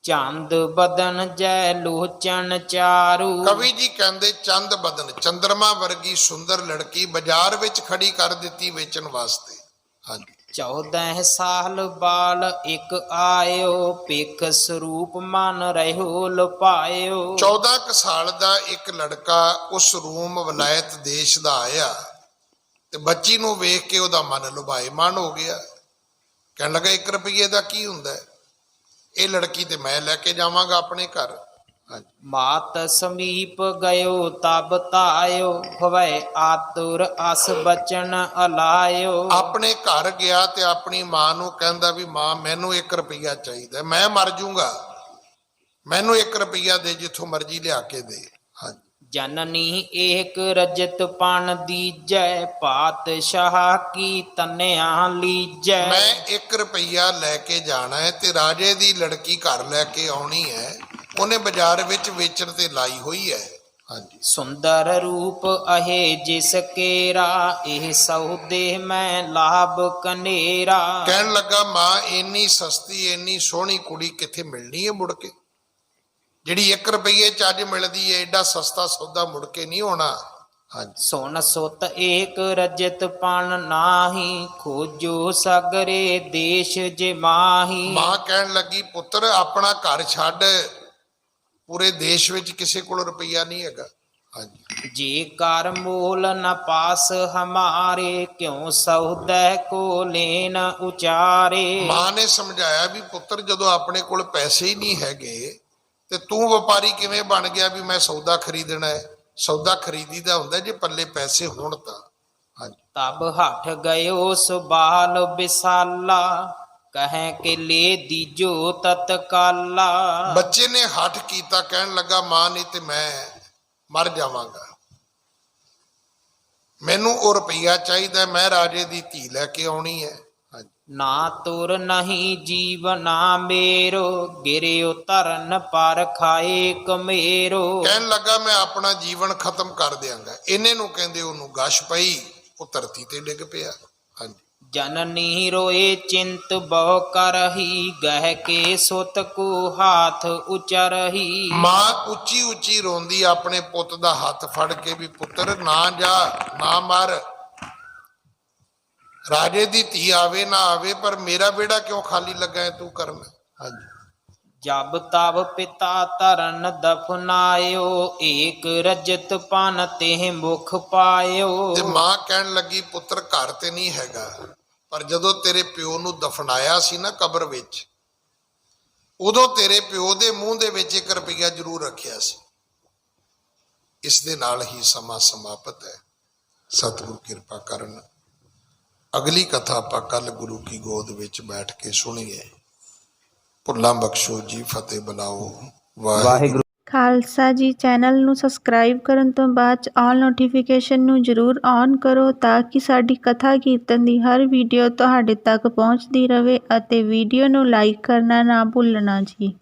ਚੰਦ ਬਦਨ ਜੈ ਲੋਚਨ ਚਾਰੂ। ਕਵੀ ਜੀ ਕਹਿੰਦੇ ਚੰਦ ਬਦਨ, ਚੰਦਰਮਾ ਵਰਗੀ ਸੁੰਦਰ ਲੜਕੀ ਬਾਜ਼ਾਰ ਵਿੱਚ ਖੜੀ ਕਰ ਦਿੱਤੀ ਵੇਚਣ ਵਾਸਤੇ। ਹਾਂਜੀ। 14 ਸਾਲ ਬਾਲ ਇੱਕ ਆਇਓ ਪਿਖ ਸਰੂਪ ਮਨ ਰਹਿਓ ਲੁਪਾਇਓ। 14 ਕੁ ਸਾਲ ਦਾ ਇੱਕ ਲੜਕਾ ਉਸ ਰੂਮ ਵਲਾਇਤ ਦੇਸ਼ ਦਾ ਆਇਆ ਤੇ ਬੱਚੀ ਨੂੰ ਵੇਖ ਕੇ ਉਹਦਾ ਮਨ ਲੁਭਾਏਮਾਨ ਹੋ ਗਿਆ, ਕਹਿਣ ਲੱਗਾ 1 ਰੁਪਈਏ ਦਾ ਕੀ ਹੁੰਦਾ ਹੈ, ਇਹ ਲੜਕੀ ਤੇ ਮੈਂ ਲੈ ਕੇ ਜਾਵਾਂਗਾ ਆਪਣੇ ਘਰ। ਹਾਂਜੀ। ਮਾਤ ਸਮੀਪ ਗਇਓ ਤਬ ਤਾਇਓ ਹੋਵੇ ਆਤੁਰ ਅਸ ਬਚਨ ਅਲਾਇਓ। ਆਪਣੇ ਘਰ ਗਿਆ ਤੇ ਆਪਣੀ ਮਾਂ ਨੂੰ ਕਹਿੰਦਾ ਵੀ ਮਾਂ ਮੈਨੂੰ 1 ਰੁਪਈਆ ਚਾਹੀਦਾ, ਮੈਂ ਮਰ ਜਾਊਂਗਾ, ਮੈਨੂੰ 1 ਰੁਪਈਆ ਦੇ, ਜਿੱਥੋਂ ਮਰਜ਼ੀ ਲਿਆ ਕੇ ਦੇ। ਹਾਂਜੀ। ਜਨਨੀ ਏਕ ਰਜਤ ਪਣ ਦੀਜੈ ਪਾਤਸ਼ਾਹ ਕੀ ਤਨਿਆ ਲੀਜੈ। ਮੈਂ 1 ਰੁਪਈਆ ਲੈ ਕੇ ਜਾਣਾ ਹੈ ਤੇ ਰਾਜੇ ਦੀ ਲੜਕੀ ਘਰ ਲੈ ਕੇ ਆਉਣੀ ਹੈ, ਉਹਨੇ ਬਾਜ਼ਾਰ ਵਿੱਚ ਵੇਚਣ ਤੇ ਲਾਈ ਹੋਈ ਹੈ। ਹਾਂਜੀ। ਸੁੰਦਰ ਰੂਪ ਅਹੇ ਜਿਸ ਕੇਰਾ ਇਹ ਸੌਦੇ ਮੈਂ ਲਾਭ ਕਨੇਰਾ। ਕਹਿਣ ਲੱਗਾ ਮਾਂ ਇੰਨੀ ਸਸਤੀ ਇੰਨੀ ਸੋਹਣੀ ਕੁੜੀ ਕਿੱਥੇ ਮਿਲਣੀ ਹੈ ਮੁੜ ਕੇ, ਜਿਹੜੀ 1 ਰੁਪਈਏ ਚ ਅੱਜ ਮਿਲਦੀ ਹੈ, ਐਡਾ ਸਸਤਾ ਸੌਦਾ ਮੁੜ ਕੇ ਨਹੀਂ ਹੋਣਾ। ਹਾਂਜੀ। ਸੁਨ ਸੁਤ ਏਕ ਰਜਤ ਪਣ ਨਾਹੀ ਖੋਜੋ ਸਗਰੇ ਦੇਸ਼ ਜੇ ਮਾਹੀ। ਮਾਂ ਕਹਿਣ ਲੱਗੀ ਪੁੱਤਰ ਆਪਣਾ ਘਰ ਛੱਡ, ਪੂਰੇ ਦੇਸ਼ ਵਿੱਚ ਕਿਸੇ ਕੋਲ ਰੁਪਈਆ ਨਹੀਂ ਹੈਗਾ। ਹਾਂਜੀ। ਜੇ ਕਰ ਮੋਲ ਨ ਪਾਸ ਹਮਾਰੇ ਕਿਉਂ ਸੌਦਾ ਕੋ ਲੈਨ ਉਚਾਰੇ। ਮਾਂ ਨੇ ਸਮਝਾਇਆ ਵੀ ਪੁੱਤਰ ਜਦੋਂ ਆਪਣੇ ਕੋਲ ਪੈਸੇ ਹੀ ਨਹੀਂ ਹੈਗੇ ਤੇ ਤੂੰ ਵਪਾਰੀ ਕਿਵੇਂ ਬਣ ਗਿਆ ਵੀ ਮੈਂ ਸੌਦਾ ਖਰੀਦਣਾ ਹੈ। ਸੌਦਾ ਖਰੀਦੀਦਾ ਹੁੰਦਾ ਜੇ ਪੱਲੇ ਪੈਸੇ ਹੋਣ ਤਾਂ। ਹਾਂਜੀ। ਤਬ ਹਠ ਗਇਓ ਸੁਬਾਲ ਬਿਸਾਲਾ ਕਹੈ ਕਿ ਲੈ ਦੀਜੋ ਤਤਕਾਲਾ। ਬੱਚੇ ਨੇ ਹੱਠ ਕੀਤਾ, ਕਹਿਣ ਲੱਗਾ ਮਾਂ ਨਹੀਂ ਤੇ ਮੈਂ ਮਰ ਜਾਵਾਂਗਾ, ਮੈਨੂੰ ਉਹ ਰੁਪਈਆ ਚਾਹੀਦਾ, ਮੈਂ ਰਾਜੇ ਦੀ ਧੀ ਲੈ ਕੇ ਆਉਣੀ ਹੈ। ਹਾਂਜੀ। ਨਾ ਤੁਰ ਨਹੀਂ ਜੀਵਨਾ ਮੇਰੋ ਗਿਰਿਓ ਧਰਨ ਪਰ ਖਾਏ ਕਮੇਰੋ। ਕਹਿਣ ਲੱਗਾ ਮੈਂ ਆਪਣਾ ਜੀਵਨ ਖਤਮ ਕਰ ਦਿਆਂਗਾ, ਇਹਨੇ ਨੂੰ ਕਹਿੰਦੇ ਉਹਨੂੰ ਗਸ਼ ਪਈ, ਉਹ ਧਰਤੀ ਤੇ ਡਿੱਗ ਪਿਆ। ਹਾਂਜੀ। ਜਨਨੀ ਰੋਏ ਚਿੰਤ ਬਹੁ ਕਰਹੀ ਗਹਿ ਕੇ ਸੁਤ ਕੋ ਹਾਥ ਉਚਰਹੀ। ਮਾਂ ਉੱਚੀ ਉੱਚੀ ਰੋਂਦੀ ਆਪਣੇ ਪੁੱਤ ਦਾ ਹੱਥ ਫੜ ਕੇ ਵੀ ਪੁੱਤਰ ਨਾ ਜਾ, ਨਾ ਮਰ, ਰਾਜੇ ਦੀ ਧੀ ਆਵੇ ਨਾ ਆਵੇ ਪਰ ਮੇਰਾ ਵਿਹੜਾ ਕਿਉਂ ਖਾਲੀ ਲੱਗਾ ਹੈ ਤੂੰ ਕਰਨ। ਹਾਂਜੀ। ਜਬ ਤਬ ਪਿਤਾ ਧਰਨ ਦਫਨਾਇਓ ਏਕ ਰਜਤ ਪਨ ਤੇ ਮੁਖ ਪਾਇਓ। ਤੇ ਮਾਂ ਕਹਿਣ ਲੱਗੀ ਪੁੱਤਰ ਘਰ ਤੇ ਨਹੀਂ ਹੈਗਾ, ਪਰ ਜਦੋਂ ਤੇਰੇ ਪਿਓ ਨੂੰ ਦਫਨਾਇਆ ਸੀ ਨਾ ਕਬਰ ਵਿੱਚ, ਉਦੋਂ ਤੇਰੇ ਪਿਓ ਦੇ ਮੂੰਹ ਦੇ ਵਿੱਚ 1 ਰੁਪਈਆ ਜ਼ਰੂਰ ਰੱਖਿਆ ਸੀ। ਇਸ ਦੇ ਨਾਲ ਹੀ ਸਮਾਂ ਸਮਾਪਤ ਹੈ। ਸਤਿਗੁਰੂ ਕਿਰਪਾ ਕਰਨ। ਅਗਲੀ ਕਥਾ ਆਪਾਂ ਕੱਲ ਗੁਰੂ ਕੀ ਗੋਦ ਵਿੱਚ ਬੈਠ ਕੇ ਸੁਣੀਏ। ਭੁੱਲਾਂ ਬਖਸ਼ੋ ਜੀ, ਫਤਿਹ ਬੁਲਾਓ। ਵਾਹਿਗੁਰੂ। ਖਾਲਸਾ ਜੀ ਚੈਨਲ ਨੂੰ ਸਬਸਕ੍ਰਾਈਬ ਕਰਨ ਤੋਂ ਬਾਅਦ 'ਚ ਆਲ ਨੋਟੀਫਿਕੇਸ਼ਨ ਨੂੰ ਜ਼ਰੂਰ ਔਨ ਕਰੋ ਤਾਂ ਕਿ ਸਾਡੀ ਕਥਾ ਕੀਰਤਨ ਦੀ ਹਰ ਵੀਡੀਓ ਤੁਹਾਡੇ ਤੱਕ ਪਹੁੰਚਦੀ ਰਹੇ ਅਤੇ ਵੀਡੀਓ ਨੂੰ ਲਾਈਕ ਕਰਨਾ ਨਾ ਭੁੱਲਣਾ ਜੀ।